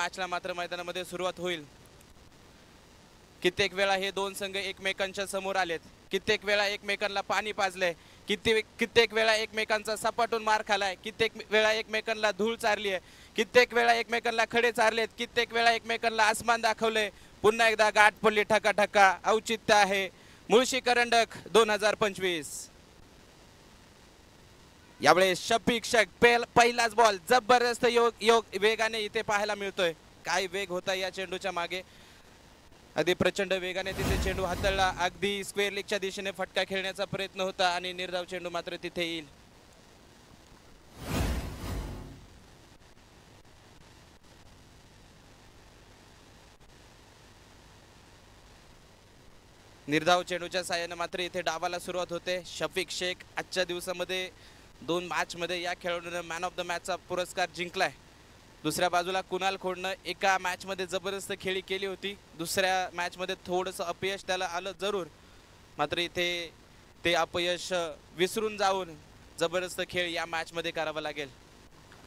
मॅचला मात्र मैदानामध्ये सुरुवात होईल। कित्येक वेळा हे दोन संघ एकमेकांच्या समोर आलेत, कित्येक वेळा एकमेकांना पाणी पाजले, कित्येक वेळा एकमेकांचा सपाटून मार खालाय, कित्येक वेळा एकमेकांना धूळ चारली आहे, कित्येक वेळा एकमेकांना खडे चारलेत, कित्येक वेळा एकमेकांना आसमान दाखवले। पुन्हा एकदा गाठ पडली ठका ठका। औचित्य आहे मुळशी करंडक 2025। यावेळेस शफिक शेख पहिलाच बॉल जबरदस्त योग वेगाने इथे पाहायला मिळतोय। काय वेग होता या चेंडूच्या मागे, अगदी प्रचंड वेगाने तिथे चेंडू हाताळला। अगदी स्क्वेअर लेगच्या दिशेने फटका खेळण्याचा प्रयत्न होता आणि निर्धाव चेंडू मात्र तिथे येईल। निर्धाव चेंडूच्या साहाय्याने मात्र इथे डावाला सुरुवात होते। शफिक शेख आजच्या दिवसामध्ये 2 मॅच मध्ये या खेळाडूने मॅन ऑफ द मॅचचा पुरस्कार जिंकलाय। दुसऱ्या बाजूला कुणाल खोडनं एका मॅच मध्ये जबरदस्त खेळी केली होती, दुसऱ्या मॅच मध्ये थोडंसं अपयश त्याला आलं जरूर, मात्र इथे ते अपयश विसरून जाऊन जबरदस्त खेळ या मॅच मध्ये करावा लागेल।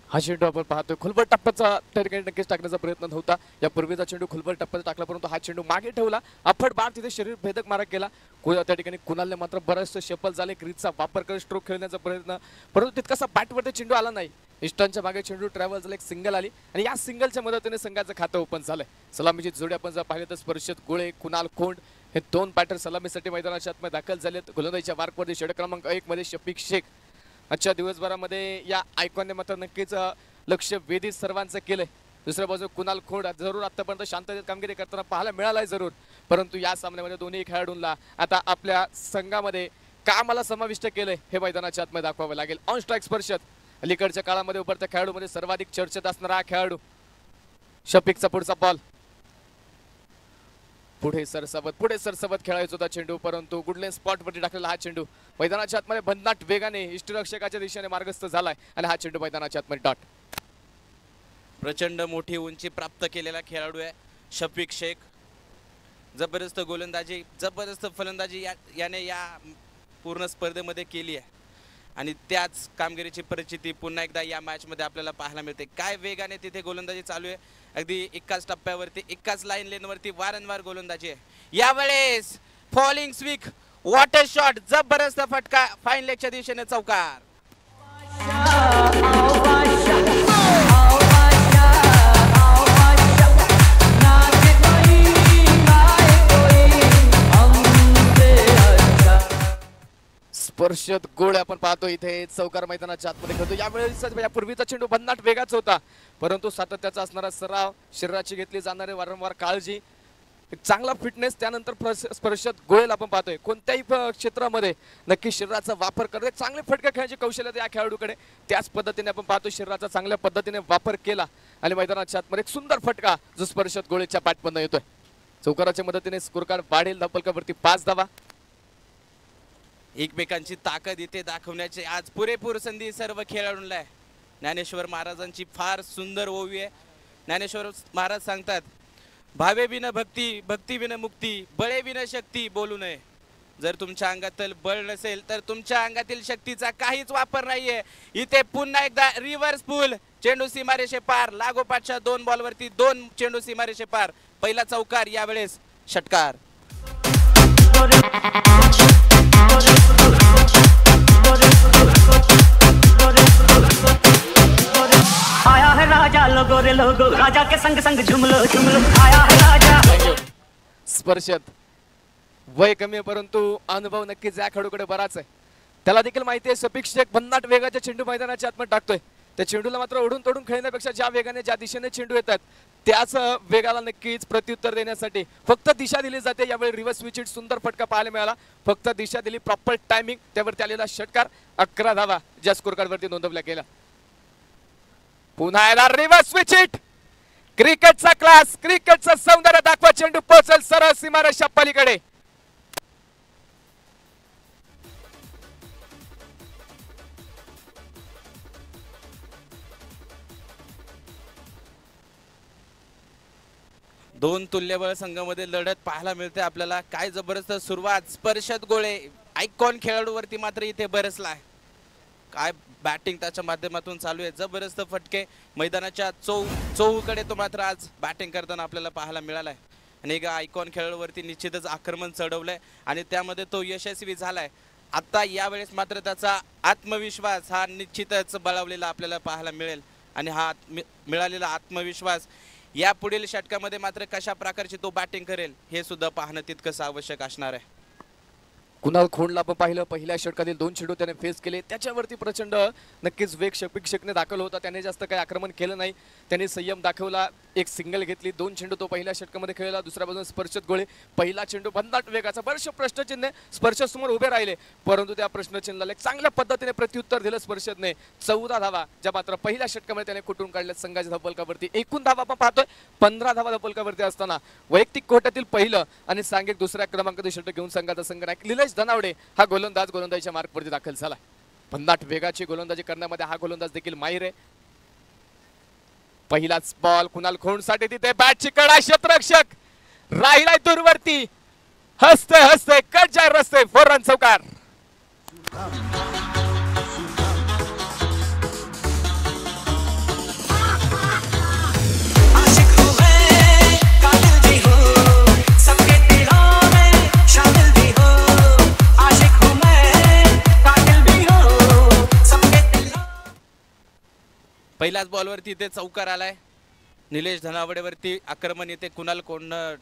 हा चेंडू आपण पाहतोय खुलबट टप्प्याचा त्या ठिकाणी नक्कीच टाकण्याचा प्रयत्न नव्हता। या पूर्वीचा चेंडू खुलबट टप्प्यात टाकला, परंतु हा चेंडू मागे ठेवला, अफट बार तिथे शरीर भेदक मारा केला। त्या ठिकाणी कुणालने मात्र बरंचसं शफल झाले, क्रीजचा वापर करत स्ट्रोक खेळण्याचा प्रयत्न, परंतु तितकासा बॅटवरती चेंडू आला नाही। इष्टांच्या मागे चेंडू ट्रॅव्हल झाला, एक सिंगल आली आणि या सिंगलच्या मदतीने संघाचं खातं ओपन झालंय। सलामीची जोडी आपण जर पाहिलं तर स्पर्शत गोळे कुणाल खोंड हे 2 बॅटर सलामीसाठी मैदानाच्या आतमध्ये दाखल झालेत। गोलंदाजीच्या मार्कवरती षटक क्रमांक 1 मध्ये शफिक शेख। आजच्या दिवसभरामध्ये या आयकॉनने मात्र नक्कीच लक्ष वेधित सर्वांचं केलंय। दुसऱ्या बाजूला कुणाल खोंड जरूर आतापर्यंत शांततेत कामगिरी करताना पाहायला मिळालाय जरूर, परंतु या सामन्यामध्ये दोन्ही खेळाडूंना आता आपल्या संघामध्ये कामाला समाविष्ट केलंय हे मैदानाच्या आतमध्ये दाखवावं लागेल। ऑन स्ट्राईक स्पर्शत अलीकडच्या काळामध्ये उभरत्या खेळाडूमध्ये सर्वाधिक चर्चेत असणारा हा खेळाडू शफिकचा पुढचा बॉल पुढे सरसवत खेळायचा होता चेंडू, परंतु गुडलेन स्पॉट वरती टाकलेला हा चेंडू मैदानाच्या आतमध्ये भन्नाट वेगाने इष्टरक्षकाच्या दिशेने मार्गस्थ झालाय आणि हा चेंडू मैदानाच्या आतमध्ये डॉट। प्रचंड मोठी उंची प्राप्त केलेला खेळाडू आहे शफिक शेख। जबरदस्त गोलंदाजी, जबरदस्त फलंदाजी याने या पूर्ण स्पर्धेमध्ये केली आहे आणि त्याच कामगिरीची परिस्थिती पुन्हा एकदा या मॅच मध्ये आपल्याला पाहायला मिळते। काय वेगाने तिथे गोलंदाजी चालू आहे, अगदी एकाच टप्प्यावरती एकाच लाईन लेनवरती वारंवार गोलंदाजी आहे। यावेळेस फॉलिंग स्विक वॉटर शॉट, जबरदस्त फटका फाईन लेगच्या दिशेने चौकार। स्पर्शत गोळ आपण पाहतो इथे चौकार मैदानाच्या आतमध्ये खेळतो। यावेळेस यापूर्वीचा चेंडू भन्नाट वेगाचा होता, परंतु सातत्याचा असणारा सराव, शरीराची घेतली जाणारी वारंवार काळजी, चांगला फिटनेस, त्यानंतर स्पर्शत गोळेल आपण पाहतोय कोणत्याही क्षेत्रामध्ये नक्की शरीराचा वापर करते, चांगले फटके खेळण्याची कौशल्य या खेळाडूकडे। त्याच पद्धतीने आपण पाहतो शरीराचा चांगल्या पद्धतीने वापर केला आणि मैदानाच्या आतमध्ये एक सुंदर फटका जो स्पर्शत गोळेच्या बॅटमधून येतोय। चौकाराच्या मदतीने स्कोर कार्ड वाढेल, धावफलकावरती 5 धावा। एकमेकांची ताकद इथे दाखवण्याची आज पुरेपूर संधी सर्व खेळाडूंना आहे। ज्ञानेश्वर महाराजांची फार सुंदर ओवी आहे। ज्ञानेश्वर महाराज सांगतात, भावे विन भक्ती, भक्ती विन मुक्ती, बळे विन शक्ती बोलू नये। जर तुमच्या अंगातील बळ नसेल तर तुमच्या अंगातील शक्तीचा काहीच वापर नाहीये। इथे पुन्हा एकदा रिव्हर्स पूल, चेंडू सीमारेषे पार, लागोपाठच्या 2 बॉलवरती 2 चेंडू सीमारेषे पार, पहिला चौकार, यावेळेस षटकार। आया है राजा, लोगो रे लोगो, राजा के संग संग झुमलो झुमलो, आया है राजा। स्पर्शत वय कमी आहे परंतु अनुभव नक्कीच या खेळाडूकडे बराच आहे। त्याला देखील माहिती आहे शफिक शेख भन्नाट वेगाच्या चेंडू मैदानाच्या आतमध्ये टाकतोय। त्या चेंडूला मात्र ओढून तोडून खेळण्यापेक्षा ज्या वेगाने ज्या दिशेने चेंडू येतात त्याच वेगाला नक्कीच प्रत्युत्तर देण्यासाठी फक्त दिशा दिली जाते। यावेळी रिव्हर्स स्विच सुंदर फटका पाहायला मिळाला, फक्त दिशा दिली, प्रॉपर टायमिंग, त्यावरती आलेला षटकार, 11 धावा ज्या स्कोर कार्ड वरती नोंदवल्या गेल्या। पुन्हा एकदा रिव्हर्स स्विच हिट, क्रिकेटचा क्लास, क्रिकेटचं सौंदर्य दाखवा, चेंडू पोहोचेल सरळ सीमारेषा पलीकडे। दोन तुल्यबळ संघामध्ये लढत पाहायला मिळते आपल्याला। काय जबरदस्त सुरुवात, स्पर्शत गोळे आयकॉन खेळाडूवरती मात्र इथे बरसलाय। काय बॅटिंग त्याच्या माध्यमातून चालू आहे. जबरदस्त फटके मैदानाच्या चौकडे तो मात्र आज बॅटिंग करताना आपल्याला पाहायला मिळाला आहे. आणि एका आयकॉन खेळाडूवरती निश्चितच आक्रमण चढवलंय आणि त्यामध्ये तो यशस्वी झालाय. आता यावेळेस मात्र त्याचा आत्मविश्वास हा निश्चितच बळावलेला आपल्याला पाहायला मिळेल. आणि हा मिळालेला आत्मविश्वास या पुढील षटकामध्ये मात्र कशा प्रकारची तो बॅटिंग करेल हे सुद्धा पाहणं तितकंच आवश्यक असणार आहे. कुणाल खोंडला आपण पाहिलं पहिल्या षटकातील 2 चेंडू त्याने फेस केले, त्याच्यावरती प्रचंड नक्कीच वेग शफिक शेखने दाखवला होता. त्याने जास्त काही आक्रमण केलं नाही, त्याने संयम दाखवला. एक सिंगल घेतली, 2 चेंडू तो पहिल्या षटकामध्ये खेळला. दुसऱ्या बाजूने स्पर्शत गोळे पहिला चेंडू भन्नाट वेगाचा, बरेचसे प्रश्नचिन्ह स्पर्शसमोर उभे राहिले, परंतु त्या प्रश्नचिन्हाला एक चांगल्या पद्धतीने प्रत्युत्तर दिलं स्पर्शतने. 14 धावा ज्या मात्र पहिल्या षटकामध्ये त्याने कुठून काढल्या संघाच्या धपलकावरती. एकूण धावा आपण पाहतोय 15 धावा धपलकावरती असताना वैयक्तिक कोट्यातील पहिलं आणि सांघिक दुसऱ्या क्रमांकाचे षटक घेऊन संघाचा संघनायक निलेश धनावडे हा गोलंदाजीच्या मार्कवरती दाखल झाला. भन्नाट वेगाची गोलंदाजी करण्यामध्ये हा गोलंदाज देखील माहिर आहे. पहिलाच बॉल कुणाल खोंडसाठी, तिथे बॅटची कडा, क्षेत्ररक्षक राहिलाय दूरवरती, हसते हसते कट जाय रस्ते, 4 रन चौकार. पहिल्याच बॉलवरती इथे चौकार आलाय. निलेश धनावडेवरती आक्रमण इथे कुणाल खोंडनं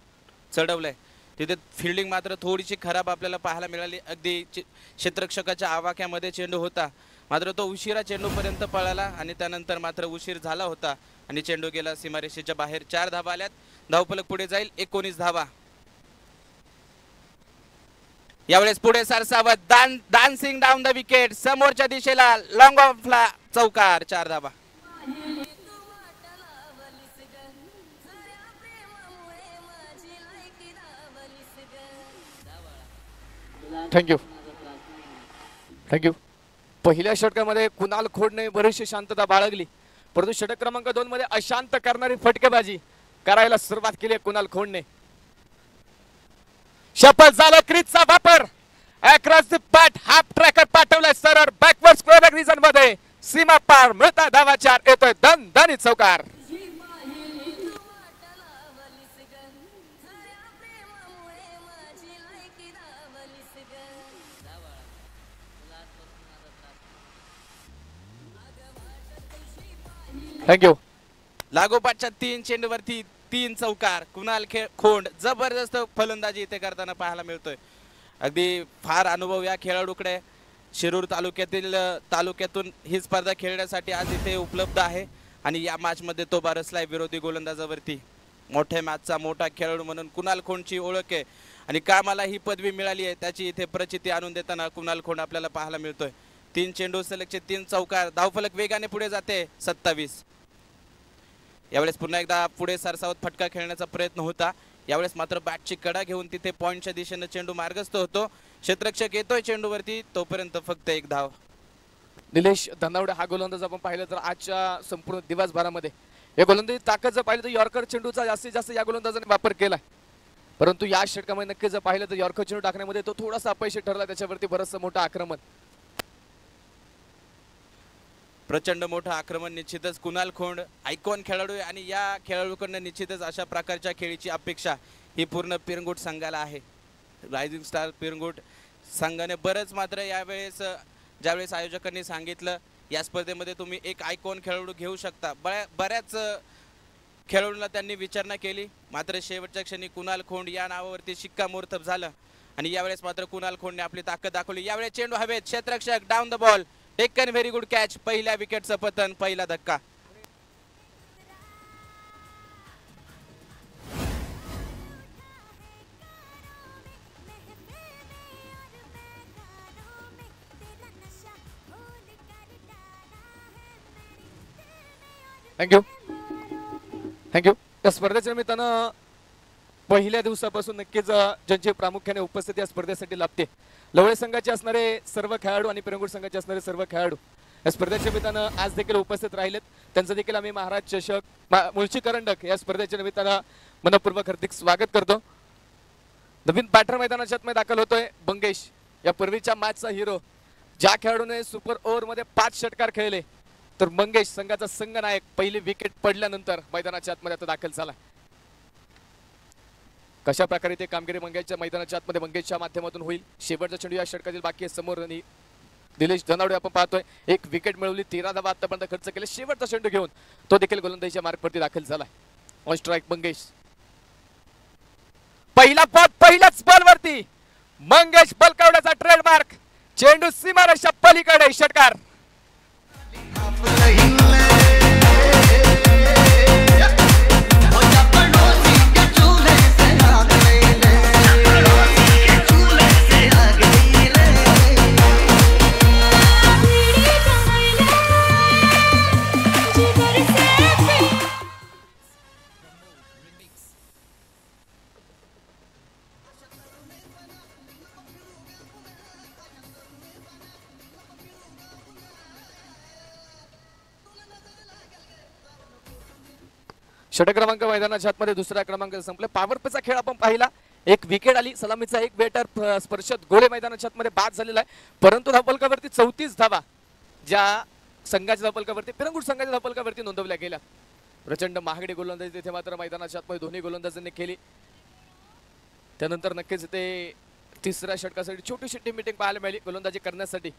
चढवलंय. तिथे फिल्डिंग मात्र थोडीशी खराब आपल्याला पाहायला मिळाली. अगदी क्षेत्ररक्षकाच्या आवाक्यामध्ये चेंडू होता, मात्र तो उशिरा चेंडूपर्यंत पळाला आणि त्यानंतर मात्र उशीर झाला होता आणि चेंडू गेला सीमारेषेच्या बाहेर. 4 धावा आल्यात, धावफलक पुढे जाईल 19 धावा. यावेळेस पुढे सरसावत डान्सिंग डाऊन द विकेट, समोरच्या दिशेला लॉंग ऑफला चौकार, 4 धावा. थँक्यू. पहिल्या षटकामध्ये कुणाल खोंडने बरीचशी शांतता बाळगली, परंतु षटक क्रमांक 2 मध्ये अशांत करणारी फटकेबाजी करायला सुरुवात केली कुणाल खोंडने. शपथ झाला क्रीजचा वापर, across the bat half tracker पाठवलाय सरळ बॅकवर्ड स्क्वेअर रिजन मध्ये, सीमा पार मिळता धावा 4, येतोय दणदणीत चौकार. थँक्यू. लागोपाठच्या 3 चेंडूवरती 3 चौकार. कुणाल खोंड जबरदस्त फलंदाजी इथे करताना पाहायला मिळतोय. अगदी फार अनुभव या खेळाडूकडे. शिरूर तालुक्यातून ही स्पर्धा खेळण्यासाठी आज इथे उपलब्ध आहे आणि या मॅच मध्ये तो बरसलाय विरोधी गोलंदाजावरती. मोठ्या मॅचचा मोठा खेळाडू म्हणून कुणाल खोंडची ओळख आहे आणि का मला ही पदवी मिळाली आहे त्याची इथे प्रचिती आणून देताना कुणाल खोंड आपल्याला पाहायला मिळतोय. 3 चेंडू सलगचे 3 चौकार. धावफलक वेगाने पुढे जाते 27. यावेळेस पुन्हा एकदा पुढे सरसावत फटका खेळण्याचा प्रयत्न होता. यावेळेस मात्र बॅटची कडा घेऊन तिथे पॉइंटच्या दिशेने चेंडू मार्गस्थ होतो. क्षेत्ररक्षक येतोय चेंडूवरती, तोपर्यंत फक्त 1 धाव. निलेश धनावडे हा गोलंदाज आपण पाहिलं तर आजच्या संपूर्ण दिवसभरामध्ये या गोलंदाजी ताकद जर पाहिलं तर यॉर्कर चेंडूचा जास्तीत जास्त या गोलंदाजाने वापर केला, परंतु या षटकामध्ये नक्कीच जर पाहिलं तर यॉर्कर चेंडू टाकण्यामध्ये तो थोडासा अपयशी ठरला. त्याच्यावरती बरंचसं मोठं आक्रमण, प्रचंड मोठं आक्रमण. निश्चितच कुणाल खोंड आयकॉन खेळाडू आहे आणि या खेळाडूकडनं निश्चितच अशा प्रकारच्या खेळीची अपेक्षा ही पूर्ण पिरंगुट संघाला आहे. रायझिंग स्टार पिरंगुट संघाने बरंच मात्र यावेळेस ज्यावेळेस आयोजकांनी सांगितलं या स्पर्धेमध्ये तुम्ही एक आयकॉन खेळाडू घेऊ शकता, बऱ्याच खेळाडूंना त्यांनी विचारणा केली, मात्र शेवटच्या क्षणी कुणाल खोंड या नावावरती शिक्कामोर्तब झालं आणि यावेळेस मात्र कुणाल खोंडने आपली ताकद दाखवली. यावेळेस चेंडू हवेत, क्षेत्ररक्षक down the ball, taken very good catch. पहिल्या विकेटचं पतन, पहिला धक्का. थँक्यू. या स्पर्धेच्या निमित्तानं पहिल्या दिवसापासून नक्कीच ज्यांची प्रामुख्याने उपस्थिती या स्पर्धेसाठी लाभते, लवळे संघाचे असणारे सर्व खेळाडू आणि पिरंगुट संघाचे असणारे सर्व खेळाडू या स्पर्धेच्या निमित्तानं आज देखील उपस्थित राहिलेत. त्यांचं देखील आम्ही महाराज चषक मुळशी करंडक या स्पर्धेच्या निमित्तानं मनपूर्वक हार्दिक स्वागत करतो. नवीन बॅटर मैदानाच्या आतमध्ये दाखल होतोय बंगेश, या पूर्वीच्या मॅचचा हिरो, ज्या खेळाडूने सुपर ओव्हर मध्ये 5 षटकार खेळले तर मंगेश संघाचा संघनायक पहिली विकेट पडल्यानंतर मैदानाच्या आतमध्ये आता दाखल झाला. कशा प्रकारे ते कामगिरी मंगेशच्या मैदानाच्या आतमध्ये मंगेशच्या माध्यमातून होईल. शेवटचा चेंडू या षटकातील बाकी आहे समोर आणि दिलेश धनावडे आपण पाहतोय एक विकेट मिळवली 13 धावा आतापर्यंत खर्च केले. शेवटचा चेंडू घेऊन तो देखील गोलंदाजीच्या मार्कवरती दाखल झाला. On strike Mangesh. पहिला बॉल पहिल्याच बॉलवरती मंगेश बलकवड्याचा ट्रेडमार्क चेंडू सीमारेषा पलीकडे षटकार. षटक क्रमांक मैदानाच्या आतमध्ये दुसरा क्रमांक संपले. पॉवर प्लेचा खेळ आपण पाहिला. एक विकेट आली सलामीचा एक बेटर स्पर्शत गोळे मैदानाच्या आतमध्ये बाद झालेला आहे. परंतु धावफलकावरती 34 धावा ज्या संघाच्या धावफलकावरती पिरंगुट संघाच्या धावफलकावरती नोंदवल्या गेल्या. प्रचंड महागडी गोलंदाजी तिथे मात्र मैदानाच्या आतमध्ये दोन्ही गोलंदाजांनी केली. त्यानंतर नक्कीच ते तिसऱ्या षटकासाठी छोटीशी टीम मीटिंग पाहायला मिळाली गोलंदाजी करण्यासाठी.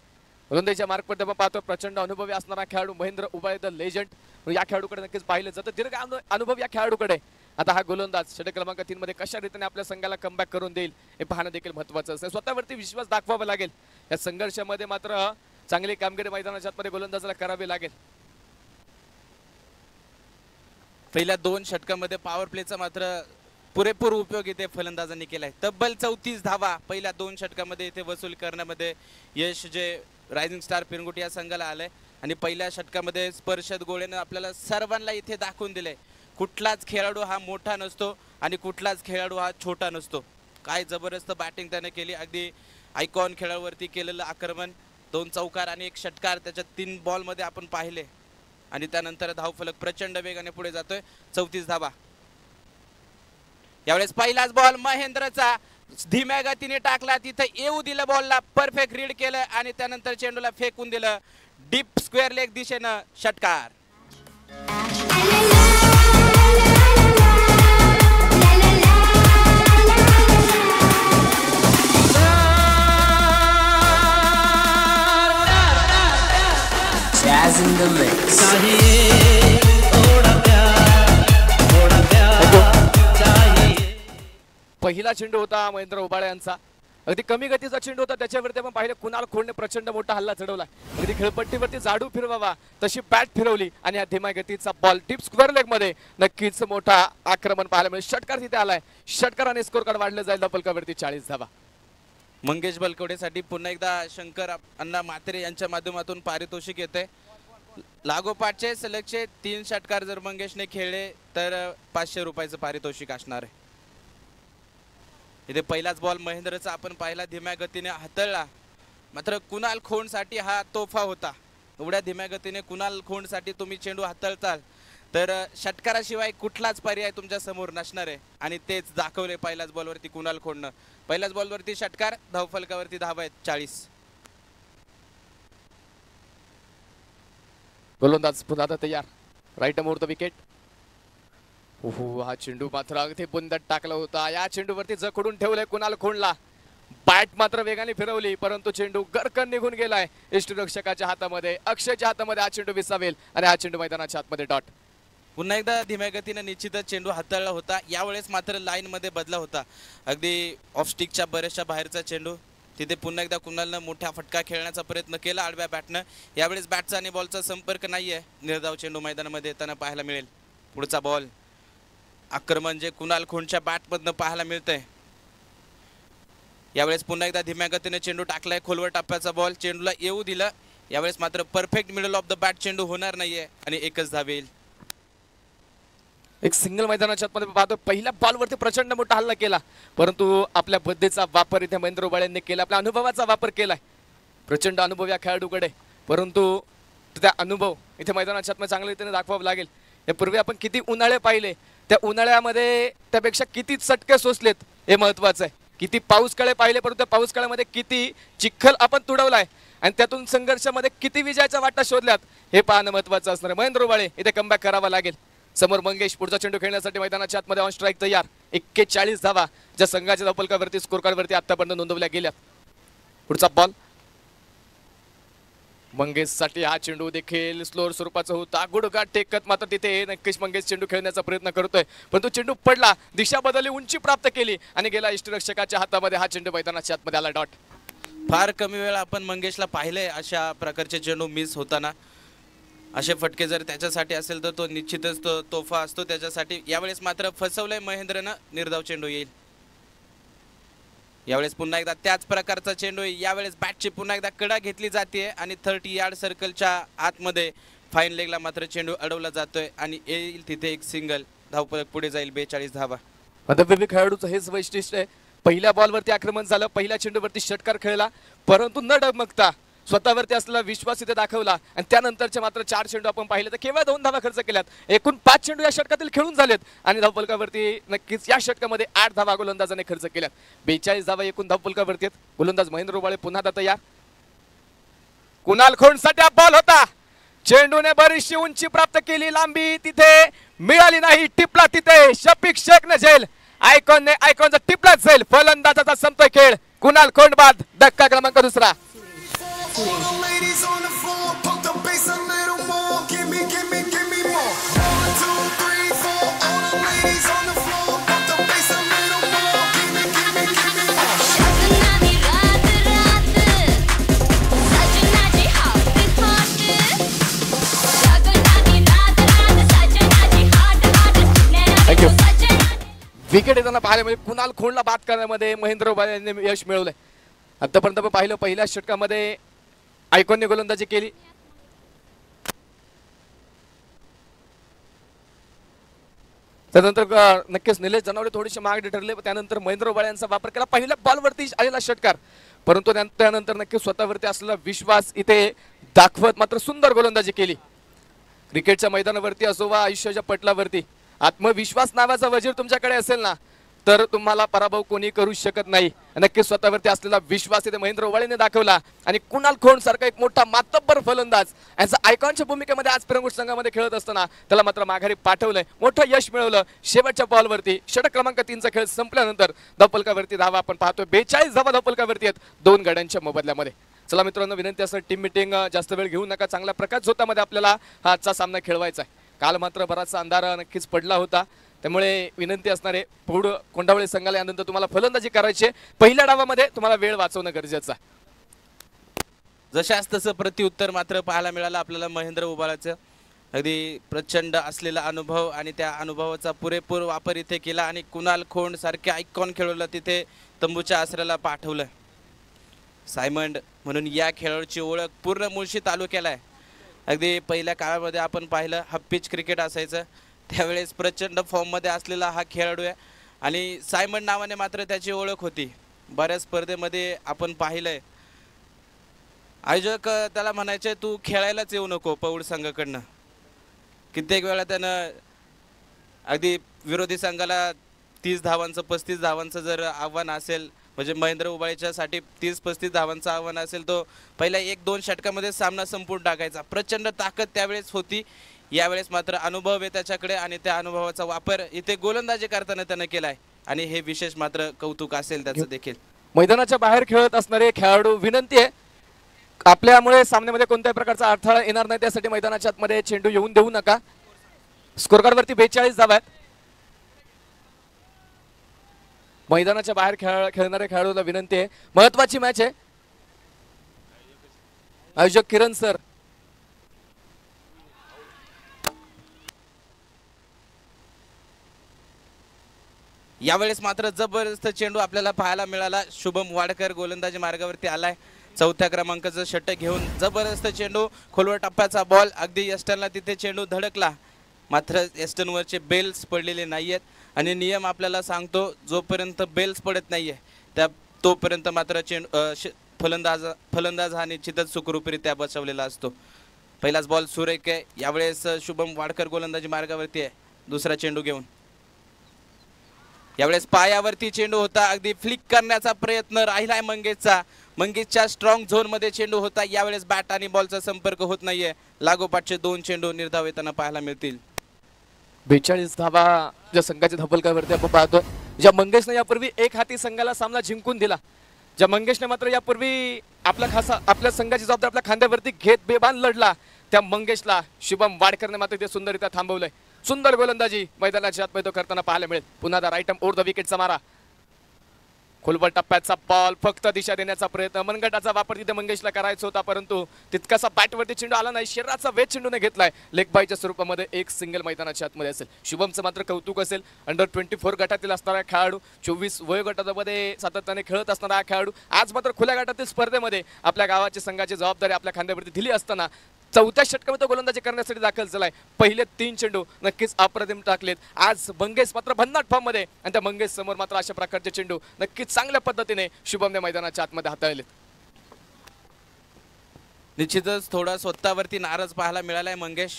गोलंदाजीच्या मार्कवरती आपण पाहतो प्रचंड अनुभवी असणारा खेळाडू महेंद्र उबाळे द लेजंड या खेळाडूकडे नक्कीच पाहिलं जातं. दीर्घ अनुभव या खेळाडूकडे. आता हा गोलंदाज षटक क्रमांक 3 मध्ये कशा रीतीने आपल्या संघाला कमबॅक करून देईल हे पाहणं देखील महत्त्वाचं असतं. स्वतःवरती विश्वास दाखवावा लागेल. या संघर्षामध्ये मात्र चांगली कामगिरी मैदानाच्या आतमध्ये गोलंदाजाला करावी लागेल. पहिल्या 2 षटकामध्ये पॉवर प्लेचा मात्र पुरेपूर उपयोग इथे फलंदाजांनी केलाय. तब्बल 34 धावा पहिल्या 2 षटकामध्ये इथे वसूल करण्यामध्ये यश जे रायझिंग स्टार पिरंगुट या संघाला आलंय. आणि पहिल्या षटकामध्ये स्पर्शत गोळेनं आपल्याला सर्वांना इथे दाखवून दिलंय कुठलाच खेळाडू हा मोठा नसतो आणि कुठलाच खेळाडू हा छोटा नसतो. काय जबरदस्त बॅटिंग त्याने केली. अगदी आयकॉन खेळावरती केलेलं आक्रमण 2 चौकार आणि 1 षटकार त्याच्यात 3 बॉलमध्ये आपण पाहिले. आणि त्यानंतर धावफलक प्रचंड वेगाने पुढे जातोय. 34 धावा. यावेळेस पहिलाच बॉल महेंद्रचा धीम्या गतीने टाकला. तिथे येऊ दिलं बॉलला परफेक्ट रीड केलं आणि त्यानंतर चेंडूला फेकून दिलं डीप स्क्वेअर लेग दिशेनं षटकार. पहिला चेंडू होता महेंद्र उबाळे यांचा. अगदी कमी गतीचा चेंडू होता. त्याच्यावरती आपण पाहिलं कुणाल खोडने प्रचंड मोठा हल्ला चढवला. अगदी खेळपट्टीवरती जाडू फिरवावा तशी बॅट फिरवली आणि या धीम्या गतीचा बॉल डीप स्क्वेअर लेग मध्ये नक्कीच मोठा आक्रमण पाहायला मिळेल. षटकार तिथे आलाय. षटकाराने स्कोर कार्ड वाढलं जाईल. धावफलकावरती 40 धावा. मंगेश बलकवडेसाठी पुन्हा एकदा शंकर अण्णा म्हात्रे यांच्या माध्यमातून पारितोषिक येते. लागोपाठचे सलगचे 3 षटकार जर मंगेशने खेळले तर 500 रुपयाचं पारितोषिक असणार आहे. इथे पहिलाच बॉल महेंद्रचा आपण पाहिला धीम्या गतीने हाताळला. मात्र कुणाल खोंडसाठी हा तोफा होता. एवढ्या धीम्या गतीने कुणाल खोंडसाठी तुम्ही चेंडू हाताळताल तर षटकाराशिवाय कुठलाच पर्याय तुमच्या समोर नसणार आहे. आणि तेच दाखवले पहिल्याच बॉलवरती कुणाल खोंडनं. पहिल्याच बॉलवरती षटकार. धावफलकावरती धावा आहेत 40. गोलंदाज पुन्हा आता तयार. राईट मुहूर्त विकेट. ओहो हा चेंडू मात्र अगदी बुंदत टाकला होता. या चेंडूवरती जखडून ठेवलंय कुणाल खोंडला. बॅट मात्र वेगाने फिरवली परंतु चेंडू गरकन निघून गेलाय यष्टीरक्षकाच्या हातामध्ये. अक्षयच्या हातामध्ये हा चेंडू विसावेल आणि हा चेंडू मैदानाच्या आतमध्ये डॉट. पुन्हा एकदा धीम्या गतीने निश्चितच चेंडू हाताळला होता. यावेळेस मात्र लाईन मध्ये बदला होता. अगदी ऑफ स्टिकच्या बऱ्याचशा बाहेरचा चेंडू. तिथे पुन्हा एकदा कुणालनं मोठा फटका खेळण्याचा प्रयत्न केला आडव्या बॅटनं. यावेळेस बॅटचा आणि बॉलचा संपर्क नाहीये. निर्धाव चेंडू मैदानामध्ये येताना पाहायला मिळेल. पुढचा बॉल आक्रमण जे कुणाल खोंडच्या बॅटमधनं पाहायला मिळतंय. यावेळेस पुन्हा एकदा धीम्या गतीने चेंडू टाकलाय. खोलवर टप्प्याचा बॉल चेंडूला येऊ दिलं. यावेळेस मात्र perfect middle of the bat चेंडू होणार नाहीये आणि एकच धाव येईल. एक सिंगल मैदानाच्या आतमध्ये पाहतो. पहिल्या बॉलवरती प्रचंड मोठा हल्ला केला परंतु आपल्या बुद्धीचा वापर इथे महेंद्र उबाळे यांनी केला. आपल्या अनुभवाचा वापर केलाय. प्रचंड अनुभव या खेळाडूकडे परंतु त्या अनुभव इथे मैदानाच्या आतमध्ये चांगल्या रीतीने दाखवावं लागेल. यापूर्वी आपण किती उन्हाळे पाहिले. त्या उन्हाळ्यामध्ये त्यापेक्षा किती चटके सोसलेत हे महत्वाचं आहे. किती पाऊस काळे पाहिले परंतु त्या पाऊस काळामध्ये किती चिखल आपण तुडवलाय आणि त्यातून संघर्षामध्ये किती विजयाच्या वाटा शोधल्यात हे पाहणं महत्वाचं असणार आहे. महेंद्र उबाळे इथे कमबॅक करावा लागेल. समोर मंगेश पुढचा चेंडू खेळण्यासाठी मैदानाच्या आतमध्ये ऑन स्ट्राईक तयार. 41 धावा ज्या संघाच्या धावफलकावरती स्कोर कार्डवरती आतापर्यंत नोंदवल्या गेल्या. पुढचा बॉल मंगेश साठी. हा चेंडू देखील स्लोअर स्वरूपाचा होता. गुडघा टेकत मात्र तिथे नक्कीच मंगेश चेंडू खेळण्याचा प्रयत्न करतोय, परंतु चेंडू पडला, दिशा बदलली, उंची प्राप्त केली आणि गेला इष्टरक्षकाच्या हातामध्ये. हा चेंडू मैदानाच्या आतमध्ये आला. डॉट. फार कमी वेळा आपण मंगेशला पाहिलंय अशा प्रकारचे चेंडू मिस होताना. असे फटके जर त्याच्यासाठी असेल तर तो निश्चितच तो तोफा असतो त्याच्यासाठी. यावेळेस मात्र फसवलंय महेंद्रनं. निर्धाव चेंडू येईल. यावेळेस पुन्हा एकदा त्याच प्रकारचा चेंडू. यावेळेस बॅटची पुन्हा एकदा कडा घेतली जाते आणि 30 यार्ड सर्कलच्या आतमध्ये फाईन लेगला मात्र चेंडू अडवला जातोय आणि येईल तिथे एक सिंगल. धावफलक पुढे जाईल. 42 धावा. मध्यविवी खेळाडूचं हेच वैशिष्ट्य आहे. पहिल्या बॉलवरती आक्रमण झालं, पहिल्या चेंडूवरती षटकार खेळला, परंतु न डगमगता स्वतःवरती असलेला विश्वास इथे दाखवला आणि त्यानंतरचे मात्र 4 चेंडू आपण पाहिले तर केवळ 2 धावा खर्च केल्यात. एकूण 5 चेंडू या षटकातील खेळून झालेत आणि धावफलकावरती नक्कीच या षटकामध्ये 8 धावा गोलंदाजाने खर्च केल्यात. 42 धावा एकूण धावफलकावरती आहेत. गोलंदाज महेंद्र उबाळे पुन्हा तयार. कुणाल खोंडसाठी बॉल होता. चेंडूने बरीचशी उंची प्राप्त केली, लांबी तिथे मिळाली नाही. टिपला तिथे शफिक शेखने झेल. आयकॉनचा टिपला झेल. फलंदाजाचा संपतोय खेळ. कुणाल खोंड बाद. धक्का क्रमांक दुसरा. विकेट येताना पाहायला म्हणजे कुणाल खोंडला बाद करण्यामध्ये महेंद्र उबाळे यांनी यश मिळवलंय. आतापर्यंत आपण पाहिलं पहिल्या षटकामध्ये आयकॉनने गोलंदाजी केली. त्यानंतर नक्कीच निलेश जनावरे थोडेसे मागे ठरले. त्यानंतर महेंद्र उबाळे यांचा वापर केला. पहिल्या बॉलवरती आलेला षटकार, परंतु त्यानंतर नक्कीच स्वतःवरती असलेला विश्वास इथे दाखवत मात्र सुंदर गोलंदाजी केली. क्रिकेटच्या मैदानावरती असो वा आयुष्याच्या पटलावरती आत्मविश्वास नावाचा वजीर तुमच्याकडे असेल ना तर तुम्हाला पराभव कोणी करू शकत नाही. नक्कीच स्वतःवरती असलेला विश्वास इथे महेंद्र उबाळेने दाखवला आणि कुणाल खोंड सारखा एक मोठा मातब्बर फलंदाज यांचा आयकॉनच्या भूमिकेमध्ये आज पिरंगुट संघामध्ये खेळत असताना त्याला मात्र माघारी पाठवलंय. मोठं यश मिळवलं. शेवटच्या बॉलवरती षटक क्रमांक 3चा खेळ संपल्यानंतर धावफलकावरती धावा आपण पाहतोय. 42 धावा धावफलकावरती आहेत 2 गड्यांच्या मोबदल्यामध्ये. चला मित्रांनो, विनंती असं टीम मिटिंग जास्त वेळ घेऊ नका. चांगल्या प्रकाश झोतामध्ये आपल्याला हा आजचा सामना खेळवायचा आहे. काल मात्र बराचसा अंधार नक्कीच पडला होता, त्यामुळे विनंती असणार आहे पुढं कोंढावळे संघाला यानंतर तुम्हाला फलंदाजी करायची आहे. पहिल्या डावामध्ये तुम्हाला वेळ वाचवणं गरजेचं आहे. जशाच तसं प्रत्युत्तर मात्र पाहायला मिळालं आपल्याला महेंद्र उबाळाचं. अगदी प्रचंड असलेला अनुभव आणि त्या अनुभवाचा पुरेपूर वापर इथे केला आणि कुणाल खोंड सारखे आयकॉन खेळवलं तिथे तंबूच्या आसऱ्याला पाठवलं. सायमंड म्हणून या खेळाडूची ओळख पूर्ण मुळशी तालुक्याला आहे. अगदी पहिल्या काळामध्ये आपण पाहिलं हप्पीच क्रिकेट असायचं, त्यावेळेस प्रचंड फॉर्ममध्ये असलेला हा खेळाडू आहे आणि सायमंड नावाने मात्र त्याची ओळख होती. बऱ्याच स्पर्धेमध्ये आपण पाहिलंय आयोजक त्याला म्हणायचे तू खेळायलाच येऊ नको पौड संघाकडनं. कित्येक वेळा त्यानं अगदी विरोधी संघाला 30 धावांचं 35 धावांचं जर आव्हान असेल म्हणजे महेंद्र उबाळेच्यासाठी 30-35 धावांचं आव्हान असेल तो पहिल्या 1-2 षटकामध्ये सामना संपून टाकायचा. प्रचंड ताकद त्यावेळेस होती. यावेळेस मात्र अनुभव आहे त्याच्याकडे आणि त्या अनुभवाचा वापर इथे गोलंदाजी करताना त्यानं केलाय आणि हे विशेष मात्र कौतुक असेल त्याचं देखील. मैदानाच्या बाहेर खेळत असणारे खेळाडू विनंती आहे आपल्यामुळे सामन्यामध्ये कोणत्याही प्रकारचा अडथळा येणार नाही त्यासाठी मैदानाच्या आतमध्ये चेंडू येऊन देऊ नका. स्कोर कार्डवरती 42 धावा आहेत. मैदानाच्या बाहेर खेळणाऱ्या खेळाडूला विनंती आहे. महत्वाची मॅच आहे. आयोजक किरण सर. यावेळेस मात्र जबरदस्त चेंडू आपल्याला पाहायला मिळाला. शुभम वाडकर गोलंदाजी मार्गावरती आलाय. 4थ्या क्रमांकाचं षटक घेऊन जबरदस्त चेंडू खोलवर टप्प्याचा बॉल अगदी यस्टनला तिथे चेंडू धडकला. मात्र यस्टनवरचे बेल्स पडलेले नाहीयेत आणि नियम आपल्याला सांगतो जोपर्यंत बेल्स पडत नाहीये त्या तोपर्यंत मात्र फलंदाज हा निश्चितच सुखरूपरित्या बसवलेला असतो. पहिलाच बॉल सुरेख आहे. यावेळेस शुभम वाडकर गोलंदाजी मार्गावरती आहे दुसरा चेंडू घेऊन. यावेळेस पायावरती चेंडू होता. अगदी फ्लिक करण्याचा प्रयत्न राहिलाय मंगेशचा मंगेशच्या स्ट्रॉंग झोन मध्ये चेंडू होता, यावेळेस बॅट आणि बॉलचा संपर्क होत नाहीये. लागोपाठचे 2 चेंडू निर्धाव येताना पाहायला मिळतील. 42 धावा ज्या संघाच्या धपलकावरती आपण पाहतोय. ज्या मंगेशने यापूर्वी एक हाती संघाला सामना जिंकून दिला, ज्या मंगेशने मात्र यापूर्वी आपल्या संघाची जबाबदारी आपल्या खांद्यावरती घेत बेबान लढला, त्या मंगेशला शुभम वाडकरने मात्र ते सुंदररित्या थांबवलंय. सुंदर गोलंदाजी मैदानाच्या आतमध्ये तो करताना पाहायला मिळेल. पुन्हा राईट आर्म ओव्हर द विकेटचा मारा, खोलवर टप्प्याचा बॉल, फक्त दिशा देण्याचा प्रयत्न. मनगटाचा वापर तिथे मंगेशला करायचा होता, परंतु तितकासा बॅटवरती चेंडू आला नाही. शरीराचा वेध चेंडूने घेतलाय. लेग बायच्या स्वरूपामध्ये एक सिंगल मैदानाच्या आतमध्ये असेल. शुभमचं मात्र कौतुक असेल. अंडर 24 गटातील असणारा खेळाडू, 24 वयोगटामध्ये सातत्याने खेळत असणारा हा खेळाडू आज मात्र खुल्या गटातील स्पर्धेमध्ये आपल्या गावाची संघाची जबाबदारी आपल्या खांद्यावरती दिली असताना 4थ्या षटकामध्ये गोलंदाजी करण्यासाठी दाखल झालाय. पहिले 3 चेंडू नक्कीच अप्रतिम टाकलेत. आज मंगेश मात्र भन्नाट फॉर्म मध्ये, आणि त्या मंगेश समोर मात्र अशा प्रकारचे चेंडू नक्कीच चांगल्या पद्धतीने शुभमने मैदानाच्या आतमध्ये हाताळलेत. निश्चितच थोडा स्वतःवरती नाराज पाहायला मिळालाय मंगेश.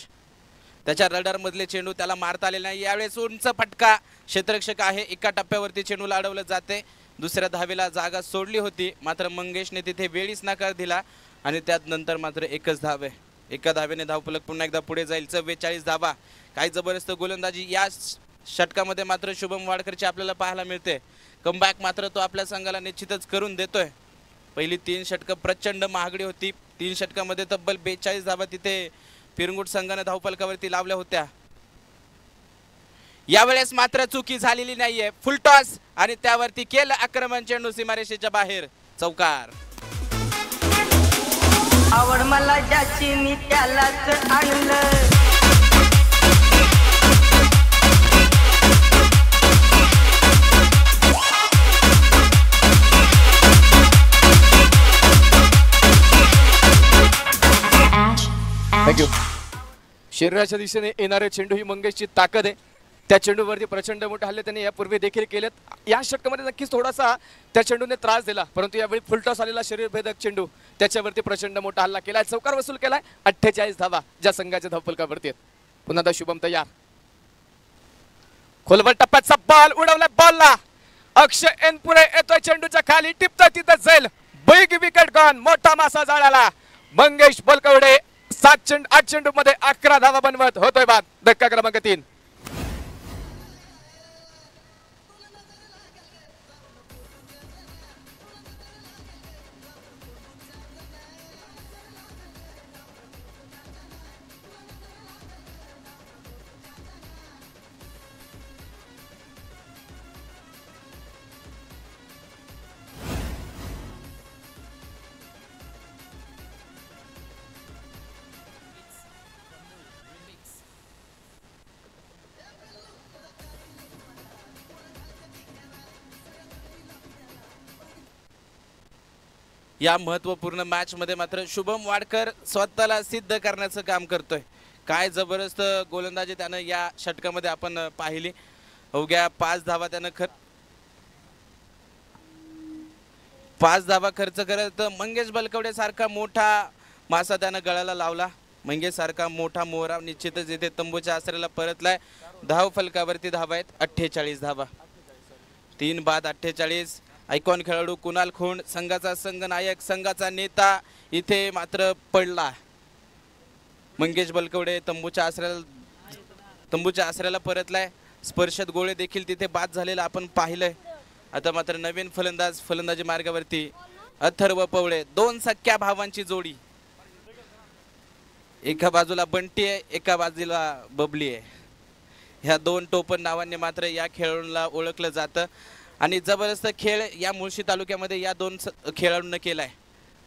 त्याच्या रडार मधले चेंडू त्याला मारता आले नाही. यावेळेस उंच फटका, क्षेत्ररक्षक आहे, एका टप्प्यावरती चेंडूला अडवलं जाते. दुसऱ्या धावेला जागा सोडली होती, मात्र मंगेशने तिथे वेळीच नकार दिला आणि त्यात नंतर मात्र एकच धाव आहे. एका धावेने धावफलक पुन्हा एकदा पुढे जाईल. 44 धावा. काही जबरदस्त गोलंदाजी या षटकामध्ये मात्र शुभम वाडकरची आपल्याला पाहायला मिळते. कमबॅक मात्र तो आपल्या संघाला निश्चितच करून देतोय. पहिली 3 षटकं प्रचंड महागडी होती. 3 षटकामध्ये तब्बल 42 धावा तिथे पिरंगुट संघाने धावफलकावरती लावल्या होत्या. यावेळेस मात्र चुकी झालेली नाहीये. फुल टॉस आणि त्यावरती केलं आक्रमण. चेंडू सीमारेषेच्या बाहेर, चौकार. आवड मला ज्याची मी त्यालाच आणलं. थँक्यू. शरीराच्या दिशेने येणारे चेंडू ही मंगेशची ताकद आहे. त्या चेंडूवरती प्रचंड मोठे हल्ले त्याने यापूर्वी देखील केलेत. या षटकामध्ये नक्कीच थोडासा त्या चेंडूने त्रास दिला, परंतु यावेळी फुलटॉस आलेला शरीरभेदक चेंडू त्याच्यावरती प्रचंड मोठा हल्ला केलाय. चौकार वसूल केलाय. 48 धावा ज्या संघाच्या धावफलकावरती आहेत. पुन्हा शुभम तयार. खोलवर टप्प्याचा बॉल उडवला. बॉलला अक्षय एनपुरे येतोय चेंडूच्या खाली, टिपतोय तिथं जाईल. Big wicket gone. मोठा मासा जाळाला. मंगेश बलकवडे 8 चेंडू मध्ये 11 धावा बनवत होतोय बाद. धक्का क्रमांक 3. या महत्त्वपूर्ण मॅच मध्ये मात्र शुभम वाडकर स्वतःला सिद्ध करण्याचं काम करतोय. काय जबरदस्त गोलंदाजी त्यानं या षटकामध्ये आपण पाहिली. अवघ्या 5 धावा त्यानं 5 धावा खर्च करत मंगेश बलकवडे सारखा मोठा मासा त्यानं गळाला लावला. मंगेश सारखा मोठा मोहरा निश्चितच येथे तंबूच्या आसऱ्याला परतलाय. धाव फलकावरती धावा आहेत 48 धावा. 3 बाद 48. आयकॉन खेळाडू कुणाल खोंड, संघाचा संघनायक, संघाचा नेता इथे मात्र पडला. मंगेश बलकवडे तंबूच्या आसऱ्याला परतलाय. स्पर्शत गोळे देखील तिथे बाद झालेला आपण पाहिलंय. आता मात्र नवीन फलंदाजी मार्गावरती अथर्व पवळे. 2 सख्या भावांची जोडी. एका बाजूला बंटी आहे, एका बाजूला बबली आहे. ह्या 2 टोपण नावांनी मात्र या खेळाडूला ओळखलं जातं. आणि जबरदस्त खेळ या मुळशी तालुक्यामध्ये या 2 खेळाडूंना केलाय.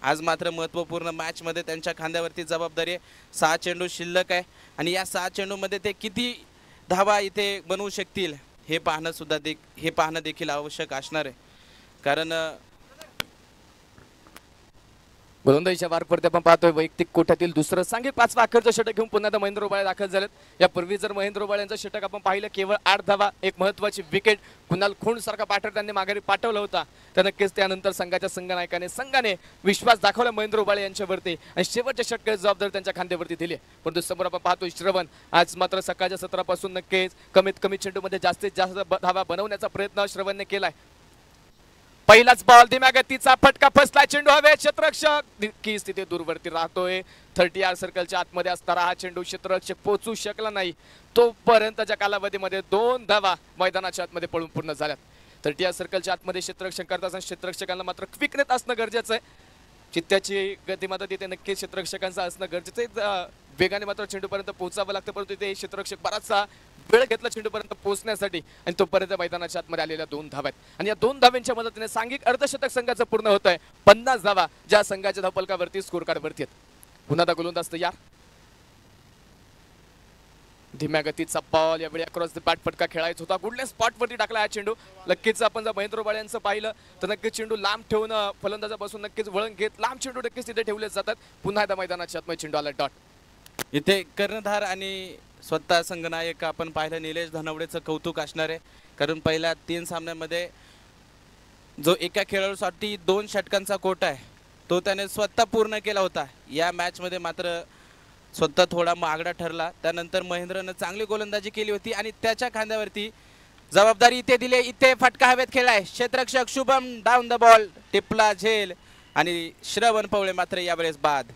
आज मात्र महत्त्वपूर्ण मॅच मध्ये त्यांच्या खांद्यावरती जबाबदारी आहे. 6 चेंडू शिल्लक आहे आणि या 6 चेंडू मध्ये ते किती धावा इथे बनवू शकतील हे पाहणं देखील आवश्यक असणार आहे. कारण गोलंदाजीच्या वारपरती आपण पाहतोय वैयक्तिक कोट्यातील दुसरं सांघिक 5वा अखेरचं षटक घेऊन पुन्हा एकदा महेंद्र उबाळे दाखल झालेत. यापूर्वी जर महेंद्र उबाळे यांचं षटक आपण पाहिलं केवळ 8 धावा, एक महत्त्वाची विकेट. कुणाल खोंड सारखा बॅटर त्यांनी माघारी पाठवला होता. तर नक्कीच त्यानंतर संघाच्या संघाने विश्वास दाखवला महेंद्र उबाळे यांच्यावरती आणि शेवटच्या षटकाची जबाबदारी त्यांच्या खांद्यावरती दिली. परंतु समोर आपण पाहतोय श्रवण आज मात्र सकाळच्या सत्रापासून नक्कीच कमीत कमी चेंडूमध्ये जास्तीत जास्त धावा बनवण्याचा प्रयत्न श्रवणने केलाय. पहिलाच बॉल धीम्या गतीचा फटका फसला चेंडू हवे क्षेत्ररक्षक की स्थिती दूरवरती राहतोय 30 यार्ड सर्कलच्या आतमध्ये असताना हा चेंडू क्षेत्ररक्षक पोहोचू शकला नाही तोपर्यंतच्या कालावधीमध्ये 2 धावा मैदानाच्या आतमध्ये पळून पूर्ण झाल्यात 30 यार्ड सर्कलच्या आतमध्ये क्षेत्ररक्षक करत असताना क्षेत्ररक्षकांना मात्र क्विकनेस असणं गरजेचं आहे चित्त्याची गती मात्र तिथे नक्कीच क्षेत्ररक्षकांचं असणं गरजेचं आहे वेगाने मात्र चेंडूपर्यंत पोहोचावं लागतं परंतु तिथे क्षेत्ररक्षक बराचसा वेळ घेतला चेंडूपर्यंत पोहोचण्यासाठी आणि तोपर्यंत मैदानाच्या आतमध्ये आलेल्या 2 धावा आहेत आणि या 2 धाव्यांच्या मदतीने सांघिक अर्धशतक संघाचं पूर्ण होत आहे 50 धावा ज्या संघाच्या धावफलकावरती स्कोर कार्डवरती आहेत पुन्हा गोलंदाज तयार धीम्या गतीचा बॉल यावेळी अक्रॉस द बॅट फटका खेळायचा होता गुडल्या स्पॉटवरती टाकला हा चेंडू नक्कीच आपण जर महेंद्र रुबाळे यांचं पाहिलं तर नक्कीच चेंडू लांब ठेवून फलंदाजापासून नक्कीच वळण घेत लांब चेंडू नक्कीच तिथे ठेवले जातात पुन्हा एकदा मैदानाच्या आतमध्ये चेंडू आला डॉट इथे कर्णधार आणि स्वतः संघनायक आपण पाहिलं निलेश धनवडेचं कौतुक असणार आहे कारण पहिल्या 3 सामन्यांमध्ये जो एका खेळाडूसाठी 2 षटकांचा कोटा आहे तो त्याने स्वतः पूर्ण केला होता या मॅचमध्ये मात्र स्वतः थोडा मागडा ठरला त्यानंतर महेंद्रनं चांगली गोलंदाजी केली होती आणि त्याच्या खांद्यावरती जबाबदारी इथे दिली इथे फटका हवेत खेळलाय क्षेत्ररक्षक शुभम डाऊन द बॉल टिपला झेल आणि श्रवण पवळे मात्र यावेळेस बाद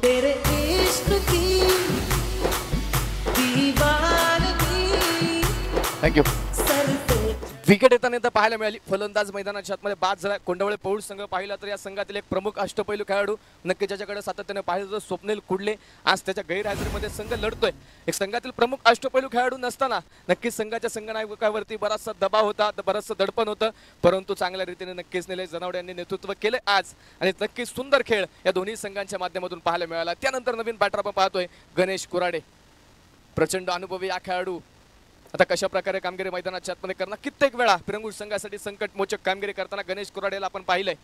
तेरे इश्क की दीवानगी थँक्यू सर पे विकेट येताना एकदा पाहायला मिळाली फलंदाज मैदानाच्या आतमध्ये बाद झाला कोंडवळे पौळ संघ पाहिला तर या संघातील एक प्रमुख अष्टपैलू खेळाडू नक्की ज्याच्याकडे सातत्याने पाहिलं तर स्वप्नील कुडले आज त्याच्या गैरहजेरीमध्ये संघ लढतोय एक संघातील प्रमुख अष्टपैलू खेळाडू नसताना नक्कीच संघाच्या संघनायकावरती बराचसा दबाव होता बरंचसं दडपण होतं परंतु चांगल्या रीतीने नक्कीच निलेश धनावडे यांनी नेतृत्व केले आज आणि नक्कीच सुंदर खेळ या दोन्ही संघांच्या माध्यमातून पाहायला मिळाला त्यानंतर नवीन बॅटर आपण पाहतोय गणेश कुराडे प्रचंड अनुभवी हा खेळाडू आता कशा प्रकारे कामगिरी मैदानाच्या आतमध्ये करणार कित्येक वेळा फिरंगुळ संघासाठी संकटमोचक कामगिरी करताना गणेश कुराडेला आपण पाहिलंय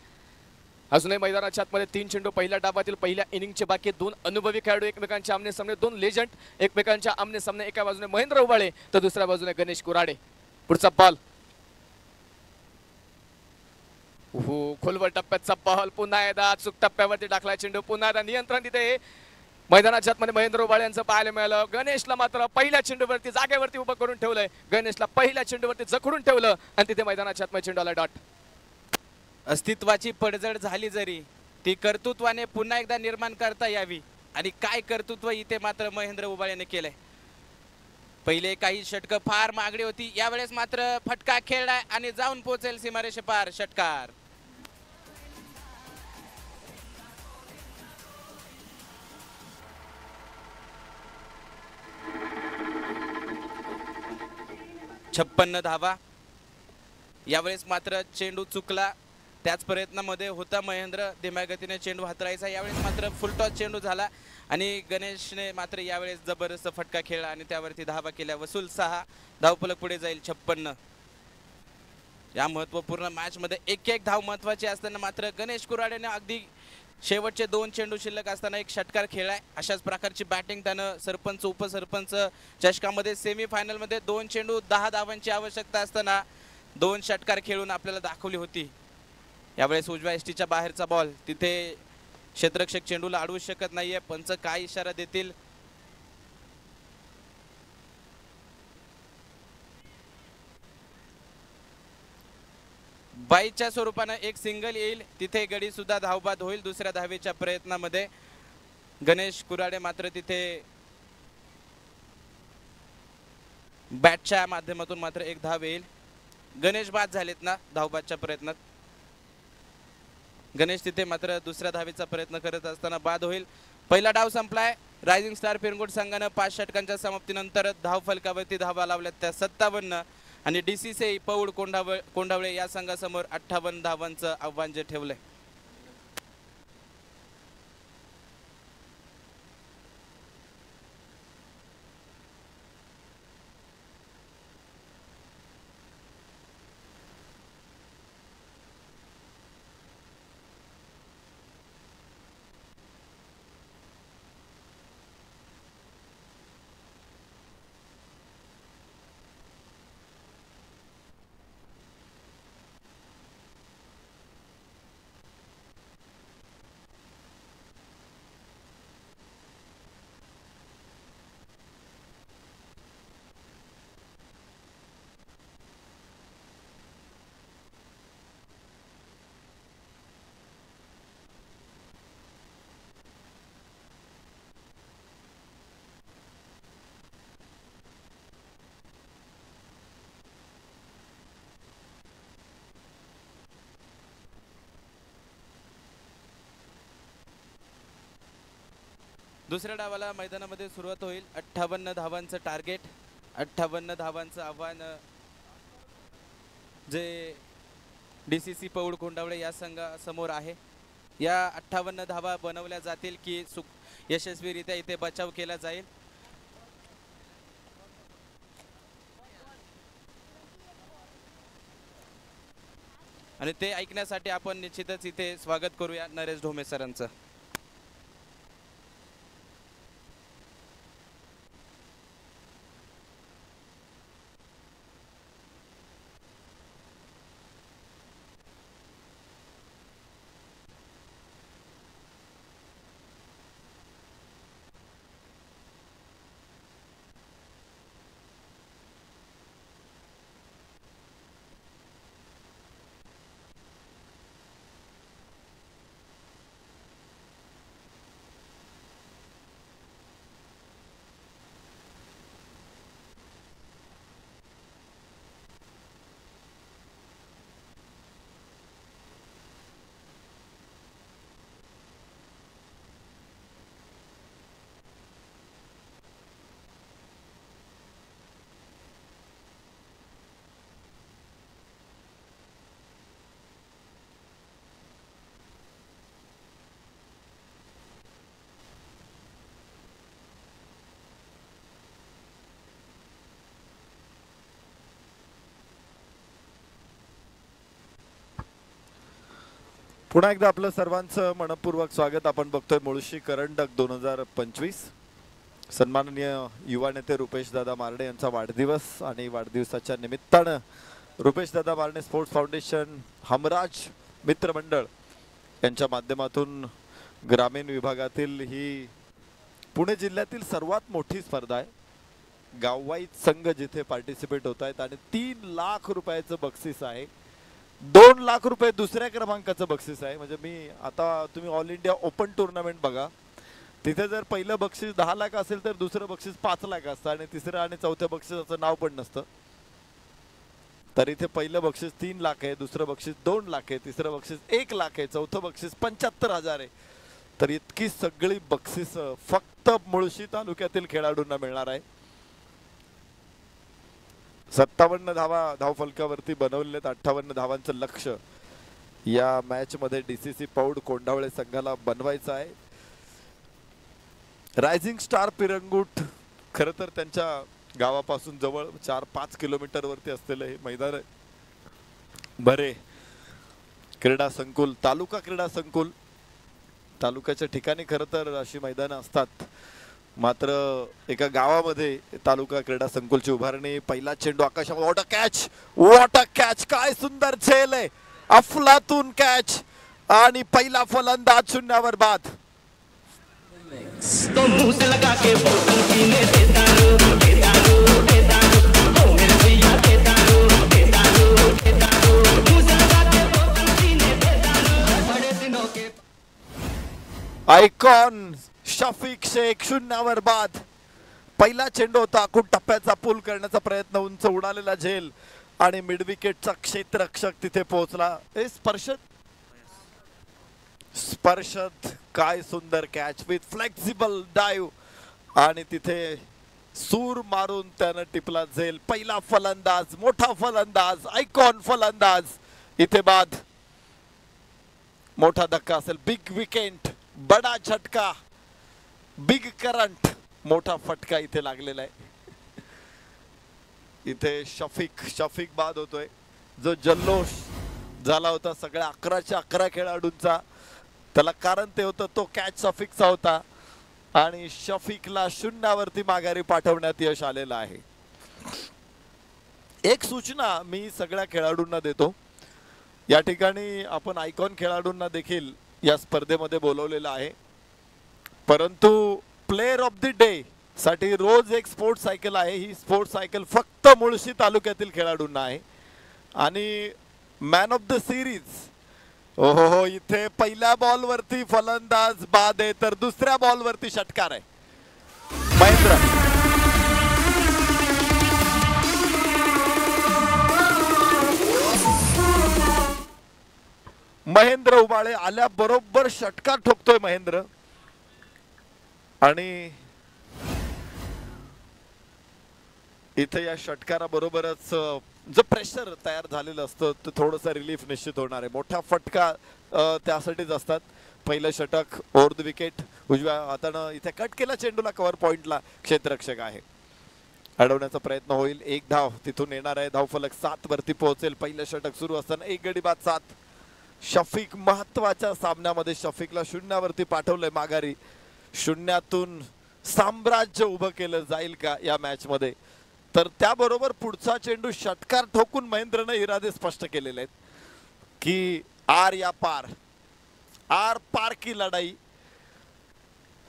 अजूनही मैदानाच्या आतमध्ये 3 चेंडू पहिल्या डावातील पहिल्या इनिंगचे बाकी 2 अनुभवी खेळाडू एकमेकांच्या आमने सामने 2 लेजंड एकमेकांच्या आमने सामने एका बाजूने महेंद्र उबाळे तर दुसऱ्या बाजूने गणेश कुराडे पुढचा बॉल खोलवर टप्प्याचा बॉल पुन्हा एकदा चूक टप्प्यावरती टाकला चेंडू पुन्हा एकदा नियंत्रण तिथे मैदानाच्या आतमध्ये महेंद्र उबाळे यांचं पाहायला मिळालं गणेशला मात्र पहिल्या चेंडूवरती जागेवरती उभं करून ठेवलंय गणेशला पहिल्या चेंडूवरती जखडून ठेवलं आणि तिथे मैदानाच्या आतमध्ये चेंडू आला डॉट अस्तित्वाची पडझड झाली जरी ती कर्तृत्वाने पुन्हा एकदा निर्माण करता यावी आणि काय कर्तृत्व इथे मात्र महेंद्र उबाळेने केलंय पहिले काही षटकं फार मागणी होती यावेळेस मात्र फटका खेळलाय आणि जाऊन पोहोचेल सीमारेषे पार षटकार छप्पन्न धावा यावेळेस मात्र चेंडू चुकला त्याच प्रयत्नामध्ये होता महेंद्र धीम्या गतीने चेंडू हातरायचा यावेळेस मात्र फुलटॉस चेंडू झाला आणि गणेशने मात्र यावेळेस जबरदस्त फटका खेळला आणि त्यावरती धावा केल्या वसूल 6 धावफलक पुढे जाईल 56 या महत्त्वपूर्ण मॅचमध्ये एक धाव महत्त्वाची असताना मात्र गणेश कुराडेने अगदी शेवटचे 2 चेंडू शिल्लक असताना एक षटकार खेळलाय अशाच प्रकारची बॅटिंग त्यानं सरपंच उपसरपंच चषकामध्ये सेमीफायनलमध्ये 2 चेंडू 10 धावांची आवश्यकता असताना 2 षटकार खेळून आपल्याला दाखवली होती यावेळेस उजव्या एसटीच्या बाहेरचा बॉल तिथे क्षेत्ररक्षक चेंडूला अडवू शकत नाहीये पंच काय इशारा देतील बाईच्या स्वरूपाने एक सिंगल येईल तिथे गडी सुद्धा धावबाद होईल दुसऱ्या धावेच्या प्रयत्नामध्ये गणेश कुराडे मात्र तिथे बॅटच्या माध्यमातून मात्र एक धाव येईल गणेश बाद झालेत ना धावबादच्या प्रयत्नात गणेश तिथे मात्र दुसऱ्या धावेचा प्रयत्न करत असताना बाद होईल पहिला डाव संपलाय रायझिंग स्टार पिरंगुट संघाने 5 षटकांच्या समाप्तीनंतर धाव फलकावरती धावा लावल्यात त्या 57 आणि डीसीसी पौड कोंडावळे या संघासमोर 58 धावांचं आव्हान जे ठेवलंय दुसऱ्या डावाला मैदानामध्ये सुरुवात होईल. 58 धावांचं टार्गेट, 58 धावांचं आव्हान जे DCC पौड कोंडावळे या संघासमोर आहे. या 58 धावा बनवल्या जातील की यशस्वीरित्या इथे बचाव केला जाईल. आणि ते ऐकण्यासाठी आपण निश्चितच इथे स्वागत करूया नरेश ढोमे सरांचं. पुन्हा एकदा आपलं सर्वांचं मनपूर्वक स्वागत. आपण बघतोय मुळशी करंडक 2025. सन्माननीय युवा नेते रुपेश दादा मारडे यांचा वाढदिवस आणि वाढदिवसाच्या निमित्तानं रुपेश दादा मारडे स्पोर्ट्स फाउंडेशन हमराज मित्रमंडळ यांच्या माध्यमातून ग्रामीण विभागातील ही पुणे जिल्ह्यातील सर्वात मोठी स्पर्धा आहे. गाववाईज संघ जिथे पार्टिसिपेट होत आहेत आणि 3 लाख रुपयाचं बक्षीस आहे. 2 लाख रुपये दुसऱ्या क्रमांकाचं बक्षीस आहे. म्हणजे मी आता तुम्ही ऑल इंडिया ओपन टुर्नामेंट बघा, तिथे जर पहिलं बक्षीस 10 लाख असेल तर दुसरं बक्षीस 5 लाख असतं आणि तिसरं आणि चौथ्या बक्षिसाचं नाव पण नसतं. तर इथे पहिलं बक्षीस 3 लाख आहे, दुसरं बक्षीस 2 लाख आहे, तिसरं बक्षीस 1 लाख आहे, चौथं बक्षीस 75,000 आहे. तर इतकी सगळी बक्षीस फक्त मुळशी तालुक्यातील खेळाडूंना मिळणार आहे. 57 धावा धावफलकावरती बनवलेत. 58 धावांचं लक्ष्य या मॅच मध्ये DCC पौड कोंडावळे संघाला बनवायचं आहे. रायझिंग स्टार पिरंगुट खरं तर त्यांच्या गावापासून जवळ 4-5 किलोमीटर वरती असलेलं हे मैदान आहे. भरे क्रीडा संकुल, तालुका क्रीडा संकुल, तालुक्याच्या ठिकाणी खरं तर अशी मैदानं असतात. मात्र एका गावामध्ये तालुका क्रीडा संकुलची उभारणी. पहिला चेंडू आकाशामध्ये, वॉट अ कॅच, काय सुंदर झेल आहे, अफलातून कॅच आणि पहिला फलंदाज शून्यावर बाद. तो मुंह से लगा के बोतल पीने देता रो, देता रो, देता रो, ओ मेरे भैया देता रो, देता रो, देता रो, मुंह से लगा के बोतल पीने देता रो, बड़े दिनों के आयकॉन शफीक शेख शून्यावर बाद. पहिला चेंडू होता, आखून टप्प्याचा पूल करण्याचा प्रयत्न, उंच उडालेला झेल आणि मिड विकेटचा क्षेत्ररक्षक तिथे पोहोचला. स्पर्शत काय सुंदर कॅच विथ फ्लेक्सिबल डाईव्ह आणि तिथे सूर मारून त्यानं टिपला झेल. पहिला फलंदाज, मोठा फलंदाज, आयकॉन फलंदाज इथे बाद. मोठा धक्का असेल, बिग विकेट, बडा झटका, बिग करंट, मोठा फटका इथे लागलेला आहे. इथे शफीक बाद होतोय. जो जल्लोष झाला होता सगळ्या 11च्या 11 खेळाडूंचा, त्याला कारण ते होतं तो कॅच शफीकचा होता आणि शफीकला शून्यावरती माघारी पाठवण्यात यश आलेलं आहे. एक सूचना मी सगळ्या खेळाडूंना देतो, या ठिकाणी आपण आयकॉन खेळाडूंना देखील या स्पर्धेमध्ये बोलवलेलं आहे, परंतु प्लेयर ऑफ द डे साठी रोज एक स्पोर्ट्स सायकल आहे. ही स्पोर्ट्स सायकल फक्त मुळशी तालुक्यातील खेळाडूंना आहे. आणि मॅन ऑफ द सिरीज, ओहो, इथे पहिल्या बॉल वरती फलंदाज बाद आहे तर दुसऱ्या बॉल वरती षटकार आहे. महेंद्र उबाळे आल्या बरोबर षटकार ठोकतोय. महेंद्र आणि इथे या षटकाराबरोबरच जो प्रेशर तयार झालेलं असतं ते थोडंसं रिलीफ निश्चित होणार आहे. मोठा फटका त्यासाठीच असतात. पहिलं षटक ओव्हर द विकेट, उजव्या हातानं इथे कट केला चेंडूला, कव्हर पॉइंटला क्षेत्ररक्षक आहे. अडवण्याचा प्रयत्न होईल. एक धाव तिथून येणार आहे. धावफलक 7 वरती पोहोचेल. पहिलं षटक सुरू असताना एक गडी बाद 7. शफिक महत्वाच्या सामन्यामध्ये शफिकला शून्यावरती पाठवलंय माघारी. शून्यातून साम्राज्य उभं केलं जाईल का या मॅच मध्ये, तर त्याबरोबर पुढचा चेंडू षटकार ठोकून महेंद्रने इरादे स्पष्ट केलेले आहेत की आर या पार, आर पार की लढाई.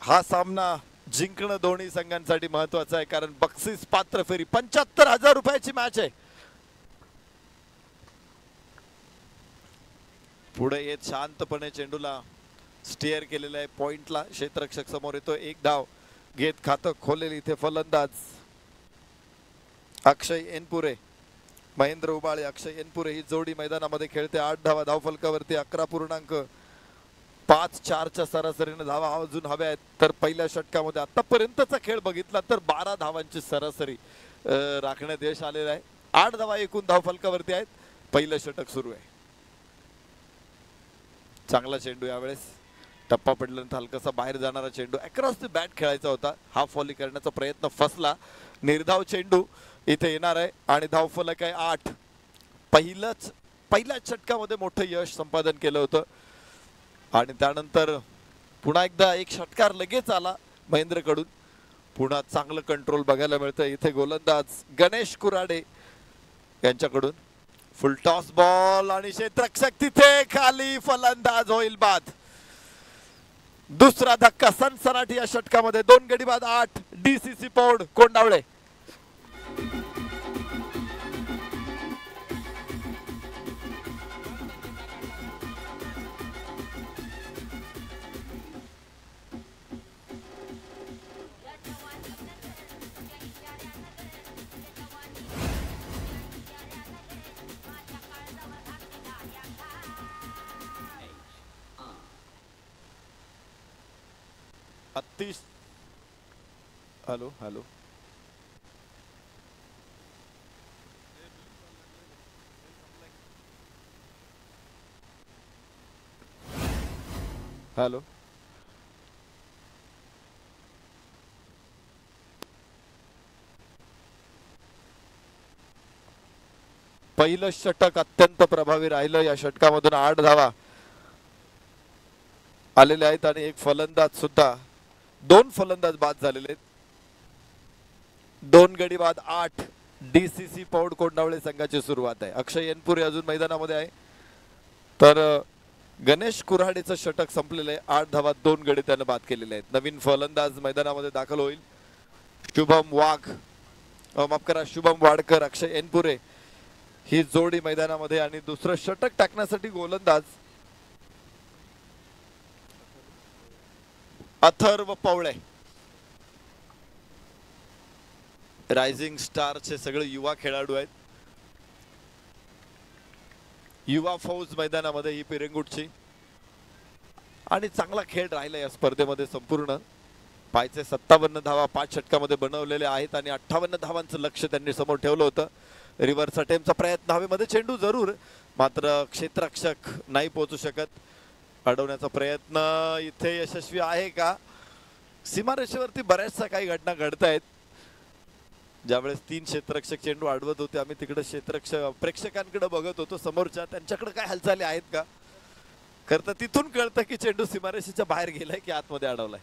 हा सामना जिंकणं दोन्ही संघांसाठी महत्वाचं आहे, कारण बक्षीस पात्र फेरी 75,000 रुपयाची मॅच आहे. पुढे येत शांतपणे चेंडूला स्टेअर केलेलं आहे पॉइंटला. क्षेत्ररक्षक समोर येतो. एक धाव घेत खातं खोलेल इथे फलंदाज अक्षय एनपुरे. महेंद्र उबाळे, अक्षय एनपुरे ही जोडी मैदानामध्ये खेळते. 8 धावा धावफलकावरती. 11.54च्या सरासरीने धावा अजून हव्या आहेत. तर पहिल्या षटकामध्ये आतापर्यंतचा खेळ बघितला तर 12 धावांची सरासरी राखण्यात यश आलेलं आहे. 8 धावा एकूण धावफलकावरती आहेत. पहिलं षटक सुरू आहे. चांगला चेंडू यावेळेस टप्पा पडल्यानंतर हलकासा बाहेर जाणारा चेंडू अक्रॉस द बॅट खेळायचा होता. हाफ व्हॉली करण्याचा प्रयत्न फसला. निर्धाव चेंडू इथे येणार आहे आणि धावफलक आहे 8. पहिल्याच षटकामध्ये मोठं यश संपादन केलं होतं आणि त्यानंतर पुन्हा एकदा एक षटकार लगेच आला महेंद्रकडून. पुन्हा चांगलं कंट्रोल बघायला मिळतं इथे. गोलंदाज गणेश कुराडे यांच्याकडून फुल टॉस बॉल आणि क्षेत्ररक्षक तिथे खाली. फलंदाज होईल बाद. दुसरा धक्का सनसनाटी या षटकामध्ये. 2 गडी बाद 8. DCC Paud Kondawale. Hello hello hello पहिलं षटक अत्यंत प्रभावी राहिलं. या षटकामधून 8 धावा आलेले आहेत आणि एक फलंदाज सुद्धा, 2 फलंदाज बाद झालेले आहेत. 2 गडी बाद 8. डीसीसी पौड कोंडावळे संघाची सुरुवात आहे. अक्षय एनपुरे अजून मैदानामध्ये आहे. तर गणेश कुऱ्हाडेचं षटक संपलेलं आहे. 8 धावा 2 गडी त्यानं बाद केलेले आहेत. नवीन फलंदाज मैदानामध्ये दाखल होईल. शुभम वाघ, माफ करा, शुभम वाडकर, अक्षय एनपुरे ही जोडी मैदानामध्ये. आणि दुसरं षटक टाकण्यासाठी गोलंदाज अथर्व पवळे. रायझिंग स्टारचे सगळे युवा खेळाडू आहेत. युवा फौज मैदानामध्ये ही पिरंगुटची. आणि चांगला खेळ राहिला या स्पर्धेमध्ये संपूर्ण. पायचे 57 धावा 5 षटकामध्ये बनवलेले आहेत आणि 58 धावांचं लक्ष त्यांनी समोर ठेवलं होतं. रिव्हर्स अटेम्पचा प्रयत्न हवेमध्ये, चेंडू जरूर, मात्र क्षेत्ररक्षक नाही पोहोचू शकत. अडवण्याचा प्रयत्न इथे यशस्वी आहे का? सीमारेषेवरती बऱ्याचशा काही घटना घडत आहेत. ज्यावेळेस 3 क्षेत्ररक्षक चेंडू अडवत होते, आम्ही तिकडे क्षेत्ररक्षक प्रेक्षकांकडे बघत होतो समोरच्या, त्यांच्याकडे काय हालचाली आहेत का? खरं तर तिथून कळतं की चेंडू सीमारेषेच्या बाहेर गेलाय की आतमध्ये अडवलाय.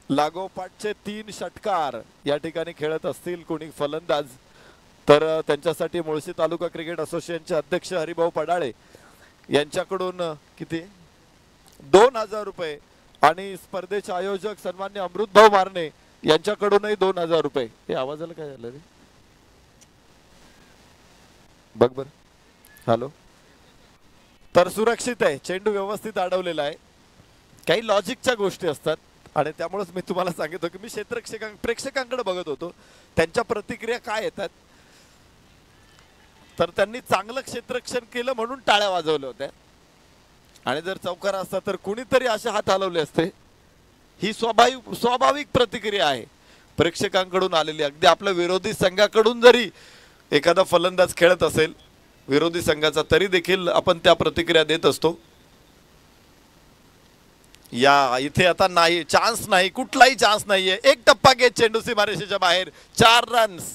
लागोपाठचे 3 षटकार या ठिकाणी खेळत असतील कोणी फलंदाज, तर त्यांच्यासाठी मुळशी तालुका क्रिकेट असोसिएशनचे अध्यक्ष हरिभाऊ पडाळे यांच्याकडून किती 2000 रुपये आणि स्पर्धेचे आयोजक सन्मान्य अमृतभाऊ मारणे यांच्याकडूनही 2000 रुपये. हे आवाजाला काय झालं रे? बघ बर. हॅलो. तर सुरक्षित आहे, चेंडू व्यवस्थित अडवलेला आहे. काही लॉजिकच्या गोष्टी असतात आणि त्यामुळेच मी तुम्हाला सांगितलं की मी प्रेक्षकांकडे बघत होतो, त्यांच्या प्रतिक्रिया काय येतात. तर त्यांनी चांगलं क्षेत्ररक्षण केलं म्हणून टाळ्या वाजवल्या होत्या आणि जर चौकार असता तर कुणीतरी असे हात हलवले असते. ही स्वाभाविक प्रतिक्रिया आहे प्रेक्षकांकडून आलेली. अगदी आपल्या विरोधी संघाकडून जरी एखादा फलंदाज खेळत असेल विरोधी संघाचा तरी देखील आपण त्या प्रतिक्रिया देत असतो. या इथे आता नाही, चान्स नाही, कुठलाही चान्स नाहीये. एक टप्पा घेत चेंडू सीमारेषेच्या बाहेर. 4 रन्स.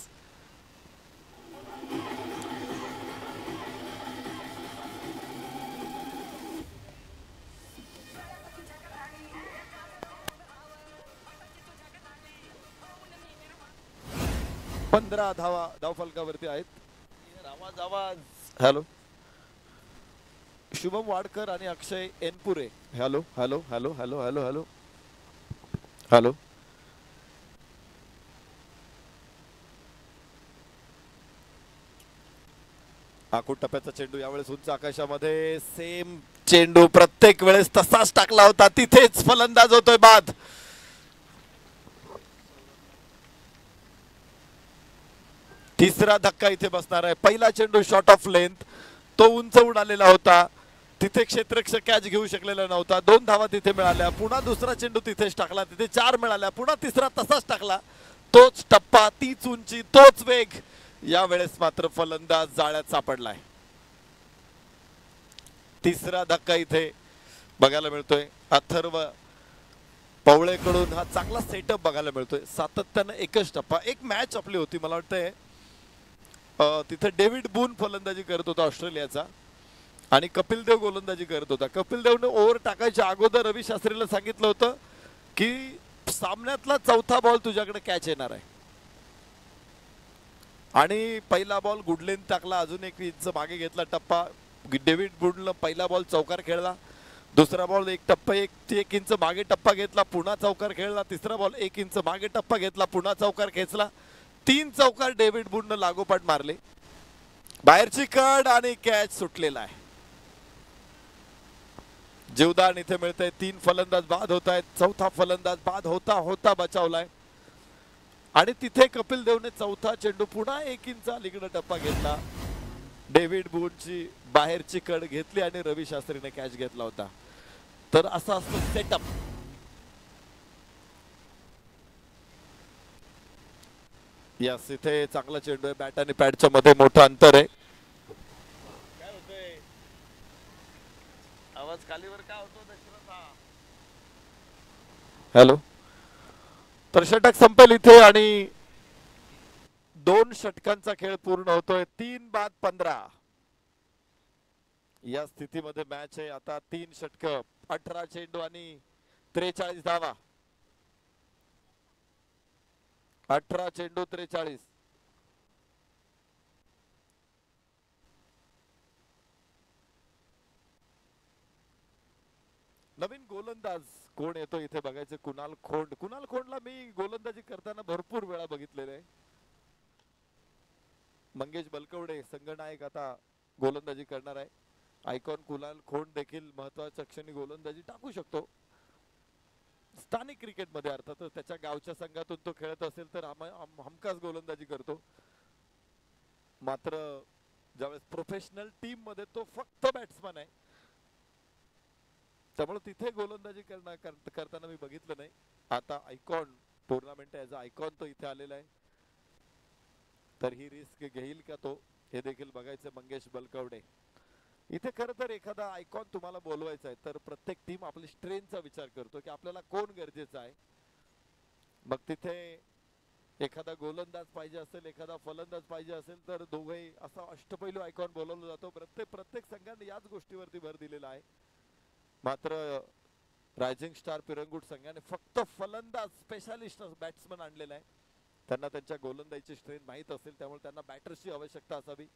पंधरा धावा धावफलकावरती आहेत. आवाज हॅलो, शुभम वाडकर आणि Akshay Enpure. Hello hello hello hello hello hello hello. आखूड टप्प्याचा चेंडू यावेळेस उंच आकाशामध्ये. सेम चेंडू प्रत्येक वेळेस तसाच टाकला होता. तिथेच फलंदाज होतोय बाद. तिसरा धक्का इथे बसणार आहे. पहिला चेंडू शॉर्ट ऑफ लेंथ, तो उंच उडालेला होता. तिथे क्षेत्ररक्षक कॅच घेऊ शकलेला नव्हता. 2 धावा तिथे मिळाल्या. पुन्हा दुसरा चेंडू तिथेच टाकला, तिथे 4 मिळाल्या. पुन्हा तिसरा तसाच टाकला. तोच टप्पा, तीच उंची, तोच वेग. यावेळेस मात्र फलंदाज जाळ्यात सापडलाय. तिसरा धक्का इथे बघायला मिळतोय. अथर्व पवळेकडून हा चांगला सेटअप बघायला मिळतोय. सातत्यानं एकच टप्पा. एक मॅच आपली होती, मला वाटतंय तिथे डेव्हिड बून फलंदाजी करत होता ऑस्ट्रेलियाचा आणि कपिल देव गोलंदाजी करत होता. कपिल देवने ओव्हर टाकायच्या अगोदर रवी शास्त्रीला सांगितलं होतं की सामन्यातला चौथा बॉल तुझ्याकडे कॅच येणार आहे. आणि पहिला बॉल गुडलेन टाकला, अजून 1 इंच मागे घेतला टप्पा. डेव्हिड बूनला पहिला बॉल चौकार खेळला. दुसरा बॉल 1 इंच मागे टप्पा घेतला, पुन्हा चौकार खेळला. तिसरा बॉल 1 इंच मागे टप्पा घेतला, पुन्हा चौकार खेचला. 3 चौकार डेव्हिड बूननं लागोपाठ मारले. बाहेरची कड आणि कॅच सुटलेला आहे. जीवदान इथे मिळतंय. 3 फलंदाज बाद होत आहेत. चौथा फलंदाज बाद होता होता बचावलाय. आणि तिथे कपिल देवने चौथा चेंडू पुन्हा 1 इंच अलीकडे टप्पा घेतला. डेव्हिड बूनची बाहेरची कड घेतली आणि रवी शास्त्रीने कॅच घेतला होता. तर असा असतो सेटअप. यस, इथे चांगला चेंडू आहे. बॅट आणि पॅडच्या मध्ये मोठं अंतर आहे. काय होतंय? आवाज खालीवर का होतो दशरथ? हॅलो. तर षटक संपेल इथे आणि 2 षटकांचा खेळ पूर्ण होतोय. 3 बाद 15 या स्थितीमध्ये मॅच आहे. आता 3 षटक, 18 चेंडू आणि 43 धावा. 18 चेंडू 43. नवीन गोलंदाज कोण येतो इथे बघायचं. कुणाल खोंड. कुणाल खोंडला मी गोलंदाजी करताना भरपूर वेळा बघितलेलं आहे. मंगेश बलकवडे संघनायक आता गोलंदाजी करणार आहे. आयकॉन कुणाल खोंड देखील महत्वाच्या क्षणी गोलंदाजी टाकू शकतो. स्थानिक क्रिकेट मध्ये अर्थातच त्याच्या गावच्या संघातून तो खेळत असेल तर हमखास गोलंदाजी करतो. मात्र ज्यावेळेस प्रोफेशनल टीम मध्ये तो फक्त बॅट्समन आहे, त्यामुळे तिथे गोलंदाजी करताना मी बघितलं नाही. आता icon tournament as a icon तो इथे आलेला आहे. तर ही रिस्क घेईल का तो, हे देखील बघायचं. मंगेश बलकवडे इथे. खरं तर एखादा आयकॉन तुम्हाला बोलवायचा आहे तर प्रत्येक टीम आपली स्ट्रेंथचा विचार करतो की आपल्याला कोण गरजेचं आहे. मग तिथे एखादा गोलंदाज पाहिजे असेल, एखादा फलंदाज पाहिजे असेल तर दोघेही असा अष्टपैलू आयकॉन बोलवला जातो. प्रत्येक संघाने याच गोष्टीवरती भर दिलेला आहे. मात्र रायझिंग स्टार पिरंगुट संघाने फक्त फलंदाज स्पेशालिस्ट बॅट्समन आणलेला आहे. त्यांना त्यांच्या गोलंदाजीची स्ट्रेंथ माहीत असेल, त्यामुळे त्यांना बॅटर्सची आवश्यकता असावी.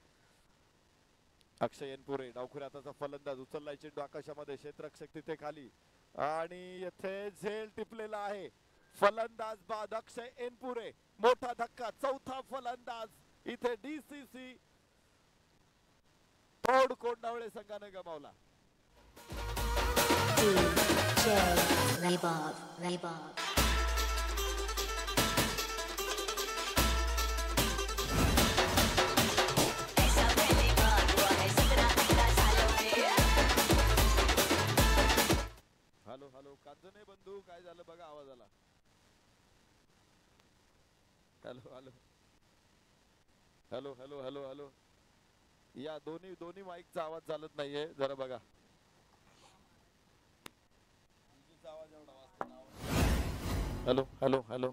अक्षय एनपुरे डावखुऱ्या हाताचा फलंदाज. उचललाय चेंडू आकाशामध्ये. क्षेत्ररक्षक तिथे खाली आणि येथे झेल टिपलेला आहे. फलंदाज बाद अक्षय एनपुरे. मोठा धक्का. चौथा फलंदाज इथे डीसीसी प्रौढ कोंडावळे संघाने गमावला. Hello hello hello hello hello hello या दोन्ही दोन्ही माईकचा आवाज चालत नाहीये जरा बघा हॅलो हॅलो हॅलो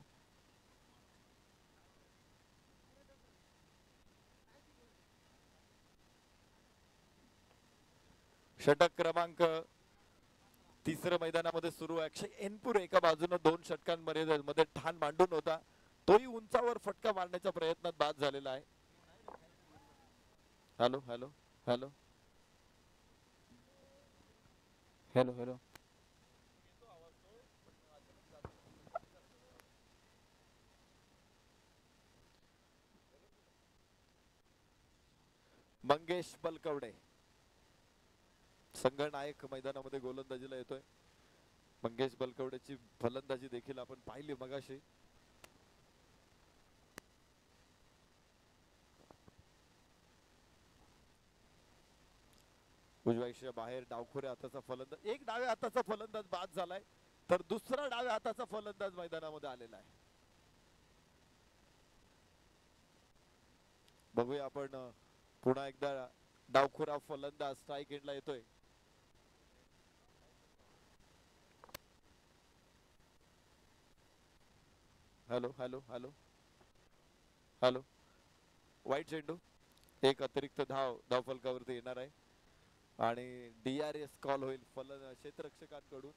षटक क्रमांक तिसरं मैदानामध्ये सुरू आहे अक्षय एनपूर एका बाजूने 2 षटकांमध्ये ठाण मांडून होता तोही उंचावर फटका मारण्याच्या प्रयत्नात बाद झालेला आहे hello hello hello hello hello Mangesh Balkawade संघनायक मैदानामध्ये गोलंदाजीला येतोय मंगेश बलकवडेची फलंदाजी देखील आपण पाहिली मगाशी उजव्या बाहेर डावखुऱ्या हाताचा फलंदाज एक डाव्या हाताचा फलंदाज बाद झालाय तर दुसरा डाव्या हाताचा फलंदाज मैदानामध्ये आलेला आहे बघूया आपण पुन्हा एकदा डावखुरा फलंदाज स्ट्राईक एंडला येतोय हॅलो हॅलो हॅलो हॅलो वाईट चेंडू एक अतिरिक्त धाव फलकावरती येणार आहे आणि DRS कॉल होईल क्षेत्ररक्षकांकडून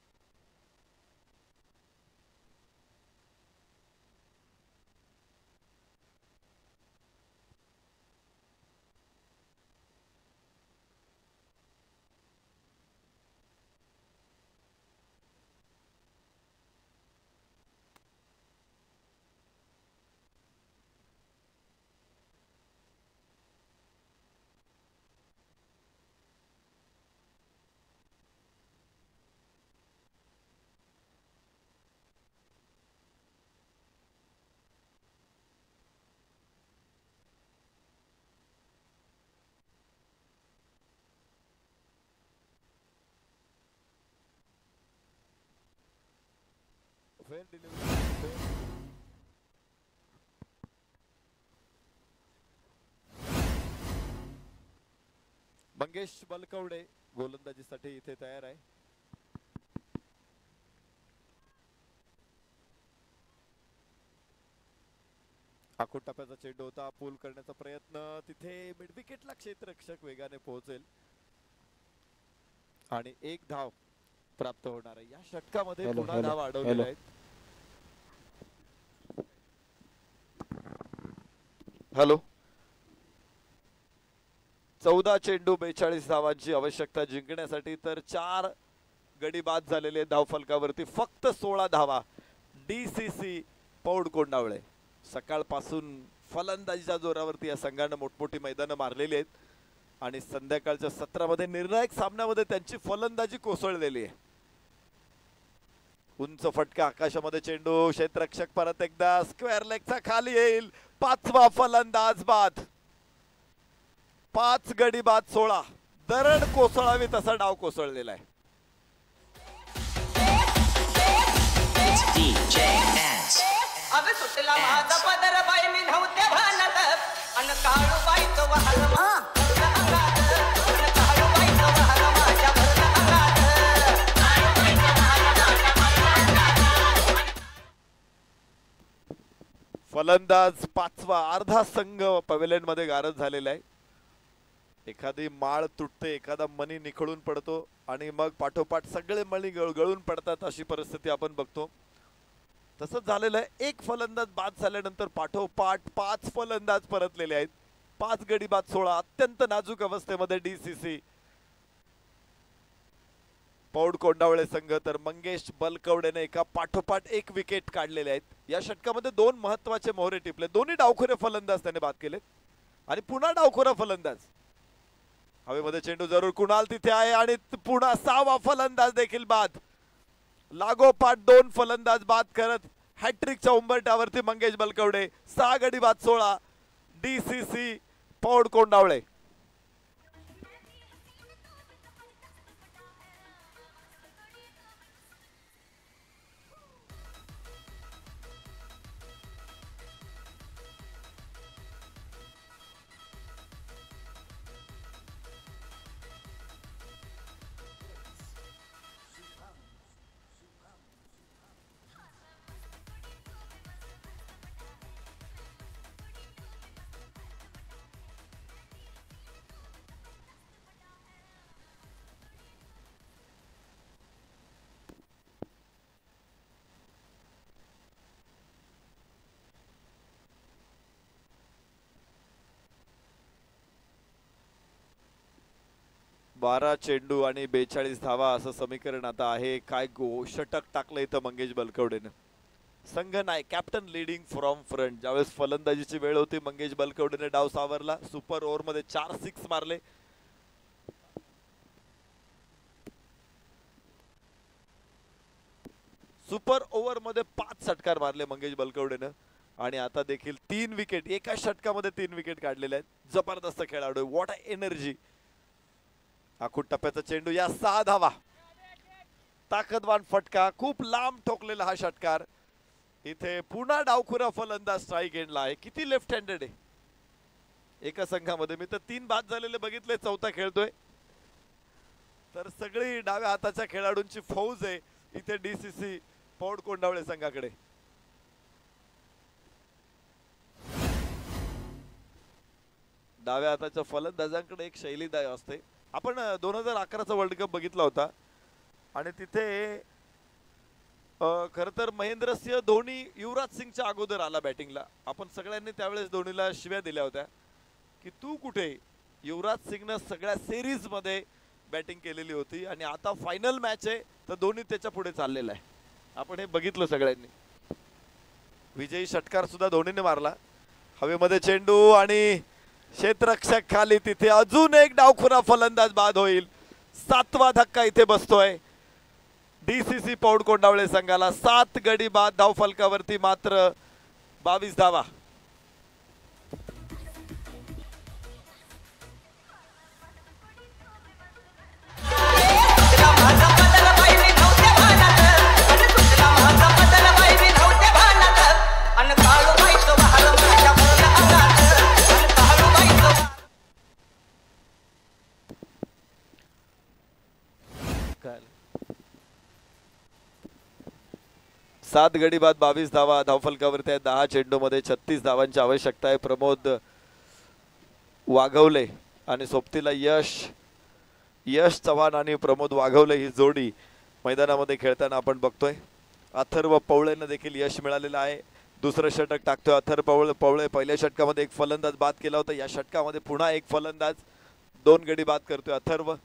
फेअर डिलिव्हरी मंगेश बलकवडे गोलंदाजीसाठी इथे तयार आहे आखूड टप्प्याचा चेंडू होता पूल करण्याचा प्रयत्न तिथे मिड विकेटला क्षेत्ररक्षक वेगाने पोहोचेल आणि एक धाव प्राप्त होणार आहे या षटकामध्ये पुन्हा धाव अडवलेल्या आहेत हॅलो 14 चेंडू 42 धावांची आवश्यकता जिंकण्यासाठी तर 4 गडी बाद झालेले धाव फलकावरती फक्त 16 धावा DCC पौड कोंडावळे सकाळपासून फलंदाजीच्या जोरावरती या संघाने मोठमोठी मैदानं मारलेली आहेत आणि संध्याकाळच्या सत्रामध्ये निर्णायक सामन्यामध्ये त्यांची फलंदाजी कोसळलेली आहे उंच फटका आकाशामध्ये चेंडू क्षेत्ररक्षक परत एकदा स्क्वेअर लेगचा खाली येईल 5वा फलंदाज बाद 5 गडी बाद 16 दरड कोसळावी तसा डाव कोसळलेला आहे अगं सुटला माझा पदर बाई मी नव्हते भानत अन काळू बाईचं वाहन फलंदाज 5वा अर्धा संघ पवेलियन मध्ये गारद झालेला आहे एखादी माळ तुटते एखादा मणी निखळून पडतो आणि मग पाठोपाठ सगळे मणी गळून पडतात अशी परिस्थिती आपण बघतो तसंच झालेलं आहे एक फलंदाज बाद झाल्यानंतर पाठोपाठ 5 फलंदाज परतलेले आहेत 5 गडी बाद 16 अत्यंत नाजूक अवस्थेमध्ये DCC पौड कोंडावळे संघ तर मंगेश बलकवडेने एका पाठोपाठ 1 विकेट काढलेले आहेत या षटकामध्ये 2 महत्वाचे मोहरे टिपले दोन्ही डावखुरे फलंदाज त्याने बाद केले आणि पुन्हा डावखुरा फलंदाज हवेमध्ये चेंडू जरूर कुणाल तिथे आहे आणि पुन्हा 6वा फलंदाज देखील बाद लागोपाठ 2 फलंदाज बाद करत हॅट्रिकच्या उंबरठ्यावरती मंगेश बलकवडे 6 गडी बाद 16 DCC पौड कोंडावळे 12 चेंडू आणि 42 धावा असं समीकरण आता आहे. काय षटक टाकलं इथं मंगेश बलकवडेनं. संघ नाही, कॅप्टन लीडिंग फ्रॉम फ्रंट. ज्यावेळेस फलंदाजीची वेळ होती मंगेश बलकवडेने डाव सावरला. सुपर ओव्हर मध्ये 4 6 मारले. सुपर ओव्हर मध्ये 5 षटकार मारले मंगेश बलकवडेनं आणि आता देखील 3 विकेट एका षटकामध्ये 3 विकेट काढलेले आहेत. जबरदस्त खेळाडू, व्हॉट अ एनर्जी. आखूड टप्प्याचा चेंडू या 6 धावा. ताकदवान फटका, खूप लांब ठोकलेला हा षटकार. इथे पुन्हा डावखुरा फलंदाज स्ट्राईक एंडला आहे. किती लेफ्ट हँडेड आहे एका संघामध्ये. मी तर 3 बाद झालेले बघितले, चौथा खेळतोय. तर सगळी डाव्या हाताच्या खेळाडूंची फौज आहे इथे डीसीसी पौड कोंडावळे संघाकडे. डाव्या हाताच्या फलंदाजांकडे एक शैलीदाय असते. आपण 2011चा वर्ल्ड कप बघितला होता आणि तिथे खर तर महेंद्रसिंह धोनी युवराज सिंगच्या अगोदर आला बॅटिंगला. आपण सगळ्यांनी त्यावेळेस धोनीला शिव्या दिल्या होत्या की तू कुठे. युवराज सिंगनं सगळ्या सिरीज मध्ये बॅटिंग केलेली होती आणि आता फायनल मॅच आहे तर धोनी त्याच्या पुढे चाललेला आहे. आपण हे बघितलं सगळ्यांनी. विजयी षटकार सुद्धा धोनीने मारला. हवेमध्ये चेंडू आणि क्षेत्ररक्षक खाली. तिथे अजून एक डावखुरा फलंदाज बाद होईल. 7वा धक्का इथे बसतोय डीसीसी पौड कोंडावळे संघाला. 7 गडी बाद. धाव फलकावरती मात्र 22 धावा. सात गडी बाद 22 धावा. धावफलकावरती आहे 10 चेंडू मध्ये 36 धावांची आवश्यकता आहे. प्रमोद वाघवले आणि सोबतीला यश चव्हाण आणि प्रमोद वाघवले ही जोडी मैदानामध्ये खेळताना आपण बघतोय. अथर्व पवळेनं देखील यश मिळालेलं आहे. दुसरं षटक टाकतोय अथर्व पवळे. पहिल्या षटकामध्ये एक फलंदाज बाद केला होता. या षटकामध्ये पुन्हा एक फलंदाज 2 गडी बाद करतोय अथर्व.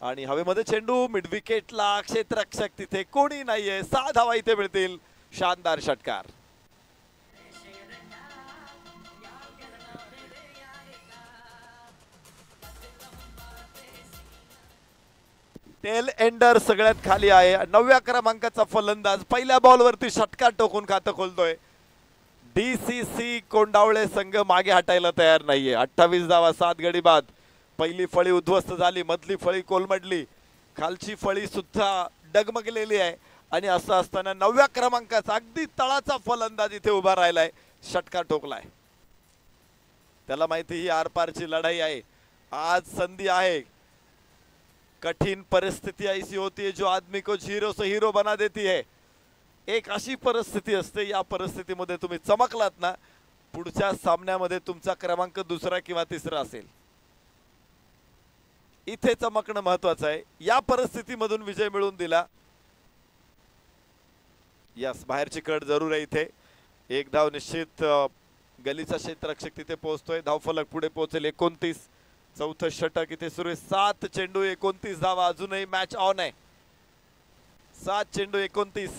आणि हवेमध्ये चेंडू मिड विकेटला. क्षेत्ररक्षक तिथे कोणी नाहीये. 6 धावा इथे मिळतील. शानदार षटकार. टेल एंडर सगळ्यात खाली आहे. 9व्या क्रमांकाचा फलंदाज पहिल्या बॉलवरती षटकार टोकून खातं खोलतोय. डीसीसी कोंडावळे संघ मागे हटायला तयार नाहीये. 28 धावा 7 गडी बाद. पहिली फळी उद्ध्वस्त झाली, मधली फळी कोलमडली, खालची फळी सुद्धा डगमगलेली आहे. आणि असं असताना 9व्या क्रमांकाचा अगदी तळाचा फलंदाज इथे उभा राहिलाय. षटकार ठोकलाय. त्याला माहिती ही आरपारची लढाई आहे. आज संधी आहे. कठीण परिस्थिती ऐसी होती है जो आदमी को हीरो से हीरो बना देती है. एक अशी परिस्थिती असते, या परिस्थितीमध्ये तुम्ही चमकलात ना, पुढच्या सामन्यामध्ये तुमचा क्रमांक 2रा किंवा 3रा असेल. इथे चमकणं महत्वाचं आहे. या परिस्थितीमधून विजय मिळवून दिला. यस, बाहेरची कड जरूर आहे इथे. एक धाव निश्चित. गलीचा क्षेत्ररक्षक तिथे पोहोचतोय. धावफलक पुढे पोहोचेल. 29. चौथं षटक इथे सुरू आहे. 7 चेंडू 29 धावा. अजूनही मॅच ऑन आहे. 7 चेंडू 29.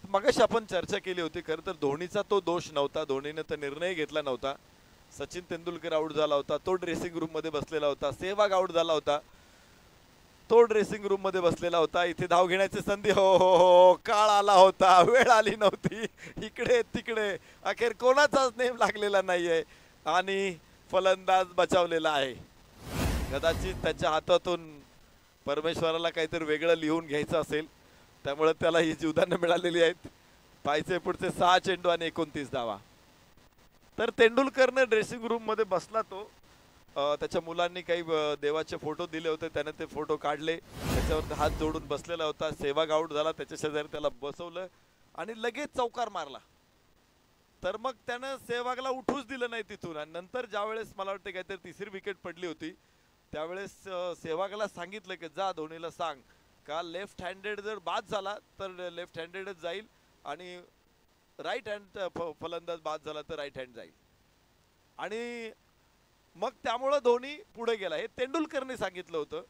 मगाशी आपण चर्चा केली होती. खरं तर धोनीचा तो दोष नव्हता. धोनीने तर निर्णय घेतला नव्हता. सचिन तेंडुलकर आउट झाला होता, तो ड्रेसिंग रूम मध्ये बसलेला होता. सेहवाग आउट झाला होता, तो ड्रेसिंग रूम मध्ये बसलेला होता. इथे धाव घेण्याची संधी. हो हो हो, काळ आला होता, वेळ आली नव्हती. इकडे तिकडे अखेर कोणाचाच नेम लागलेला नाहीये आणि फलंदाज बचावलेला आहे. कदाचित त्याच्या हातातून परमेश्वराला काहीतरी वेगळं लिहून घ्यायचं असेल, त्यामुळे त्याला ही जीवदानं मिळालेली आहेत. पाहिजे पुढचे 6 चेंडू आणि 29 धावा. तर तेंडुलकरने ड्रेसिंग रूम मध्ये बसला. तो त्याच्या मुलांनी काही देवाचे फोटो दिले होते, त्याने ते फोटो काढले, त्याच्यावर हात जोडून बसलेला होता. सेहवाग आउट झाला, त्याच्या शेजारी त्याला बसवलं आणि लगेच चौकार मारला. तर मग त्यानं सेहवागला उठूच दिलं नाही तिथून. आणि नंतर ज्यावेळेस मला वाटतं काहीतरी 3री विकेट पडली होती, त्यावेळेस सेहवागला सांगितलं की जा धोनीला सांग का लेफ्ट हँडेड जर बाद झाला तर लेफ्ट हँडेडच जाईल आणि राईट हँड फलंदाज बाद झाला तर राईट हँड जाईल. आणि मग त्यामुळं धोनी पुढे गेला. हे तेंडुलकरने सांगितलं होतं.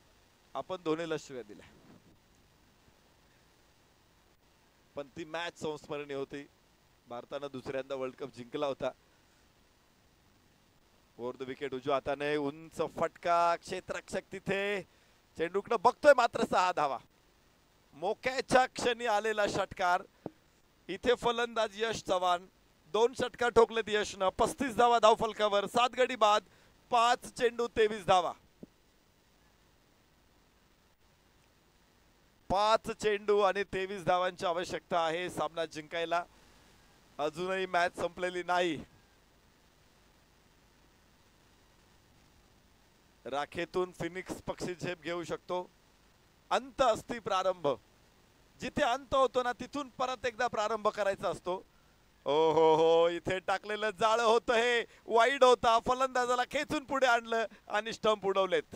आपण धोनीला शिव्या दिल्या. पण ती मॅच संस्मरणीय होती. भारतानं दुसऱ्यांदा वर्ल्ड कप जिंकला होता. ओव्हर द विकेट उजव्या हाताने उंच फटका, क्षेत्ररक्षक तिथे, चेंडूकडे बघतोय मात्र 6 धावा. मोक्याच्या क्षणी आलेला षटकार. इथे फलंदाज यश चव्हाण 2 षटकार ठोकलेत यशनं. 35 धावा धावफलकावर, 7 गडी बाद, 5 चेंडू 23 धावा. 5 चेंडू आणि 23 धावांची आवश्यकता आहे सामना जिंकायला. अजूनही मॅच संपलेली नाही. राखेतून फिनिक्स पक्षी झेप घेऊ शकतो. अंत असती प्रारंभ. जिथे अंत होतो ना तिथून परत एकदा प्रारंभ करायचा असतो. ओ हो इथे टाकलेलं जाळं होतं हे वाईड होता. फलंदाजाला खेचून पुढे आणलं आणि स्टंप उडवलेत.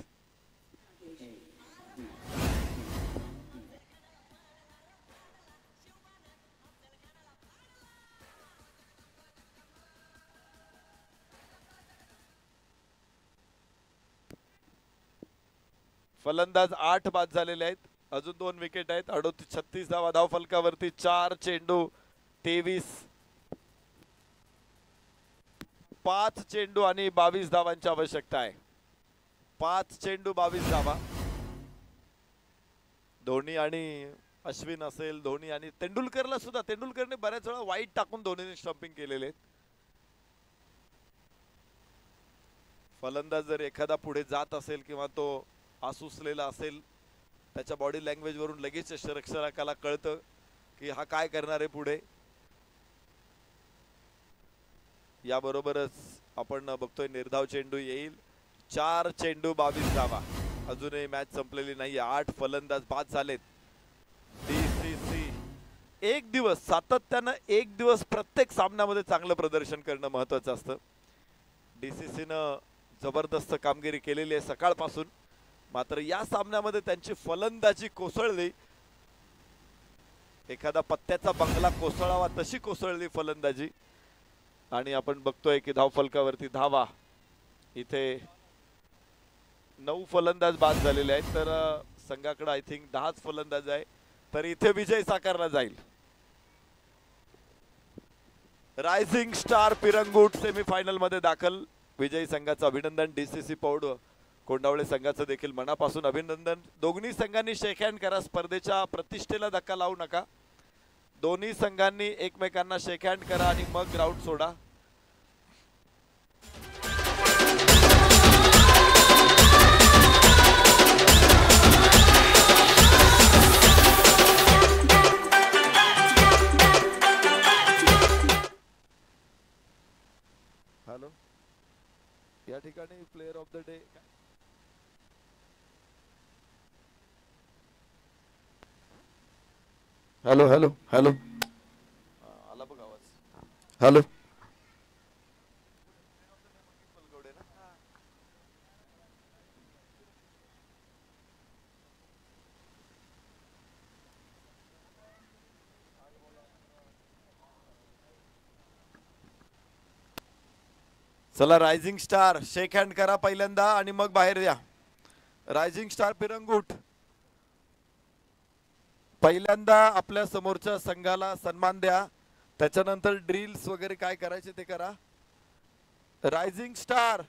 फलंदाज 8 बाद झालेले आहेत. अजून 2 विकेट आहेत. 36 धावा धावफलकावरती, 4 चेंडू 23, 5 चेंडू आणि 22 धावांची आवश्यकता आहे. 5 चेंडू 22 धावा. धोनी आणि अश्विन असेल, धोनी आणि तेंडुलकरला सुद्धा, तेंडुलकरने बऱ्याच वेळा वाईट टाकून धोनीने स्टंपिंग केलेले आहेत. फलंदाज जर एखादा पुढे जात असेल किंवा तो आसुसलेला असेल, त्याच्या बॉडी लँग्वेज वरून लगेच यष्टिरक्षकाला कळतं की हा काय करणार आहे पुढे. याबरोबरच आपण बघतोय निर्धाव चेंडू येईल. 4 चेंडू 22 धावा. अजूनही मॅच संपलेली नाहीये. 8 फलंदाज बाद झालेत. DCC एक दिवस सातत्यानं, एक दिवस प्रत्येक सामन्यामध्ये चांगलं प्रदर्शन करणं महत्वाचं असतं. DCCनं जबरदस्त कामगिरी केलेली आहे सकाळपासून. मात्र या सामन्यामध्ये त्यांची फलंदाजी कोसळली. एखादा पत्त्याचा बंगला कोसळावा तशी कोसळली फलंदाजी. आणि आपण बघतोय की धावफलकावरती धावा. इथे 9 फलंदाज बाद झालेले आहेत. तर संघाकडे आय थिंक 10च फलंदाज आहे. तर इथे विजय साकारला जाईल. रायझिंग स्टार पिरंगुट सेमीफायनल मध्ये दाखल. विजयी संघाचं अभिनंदन. DCC पौड कोंडावळे संघाचं देखील मनापासून अभिनंदन. दोन्ही संघांनी शेक हँड करा. स्पर्धेच्या प्रतिष्ठेला धक्का लावू नका. दोन्ही संघांनी एकमेकांना शेक हँड करा आणि मग ग्राउंड सोडा. हॅलो, या ठिकाणी player of the day hello hello hello आला बघ आवाज. हॅलो, चला रायझिंग स्टार शेक हँड करा पहिल्यांदा आणि मग बाहेर या. रायझिंग स्टार पिरंगुट पहिल्यांदा आपल्या समोरच्या संघाला सन्मान द्या. त्याच्यानंतर ड्रिल्स वगैरे काय करायचे ते करा. Rising star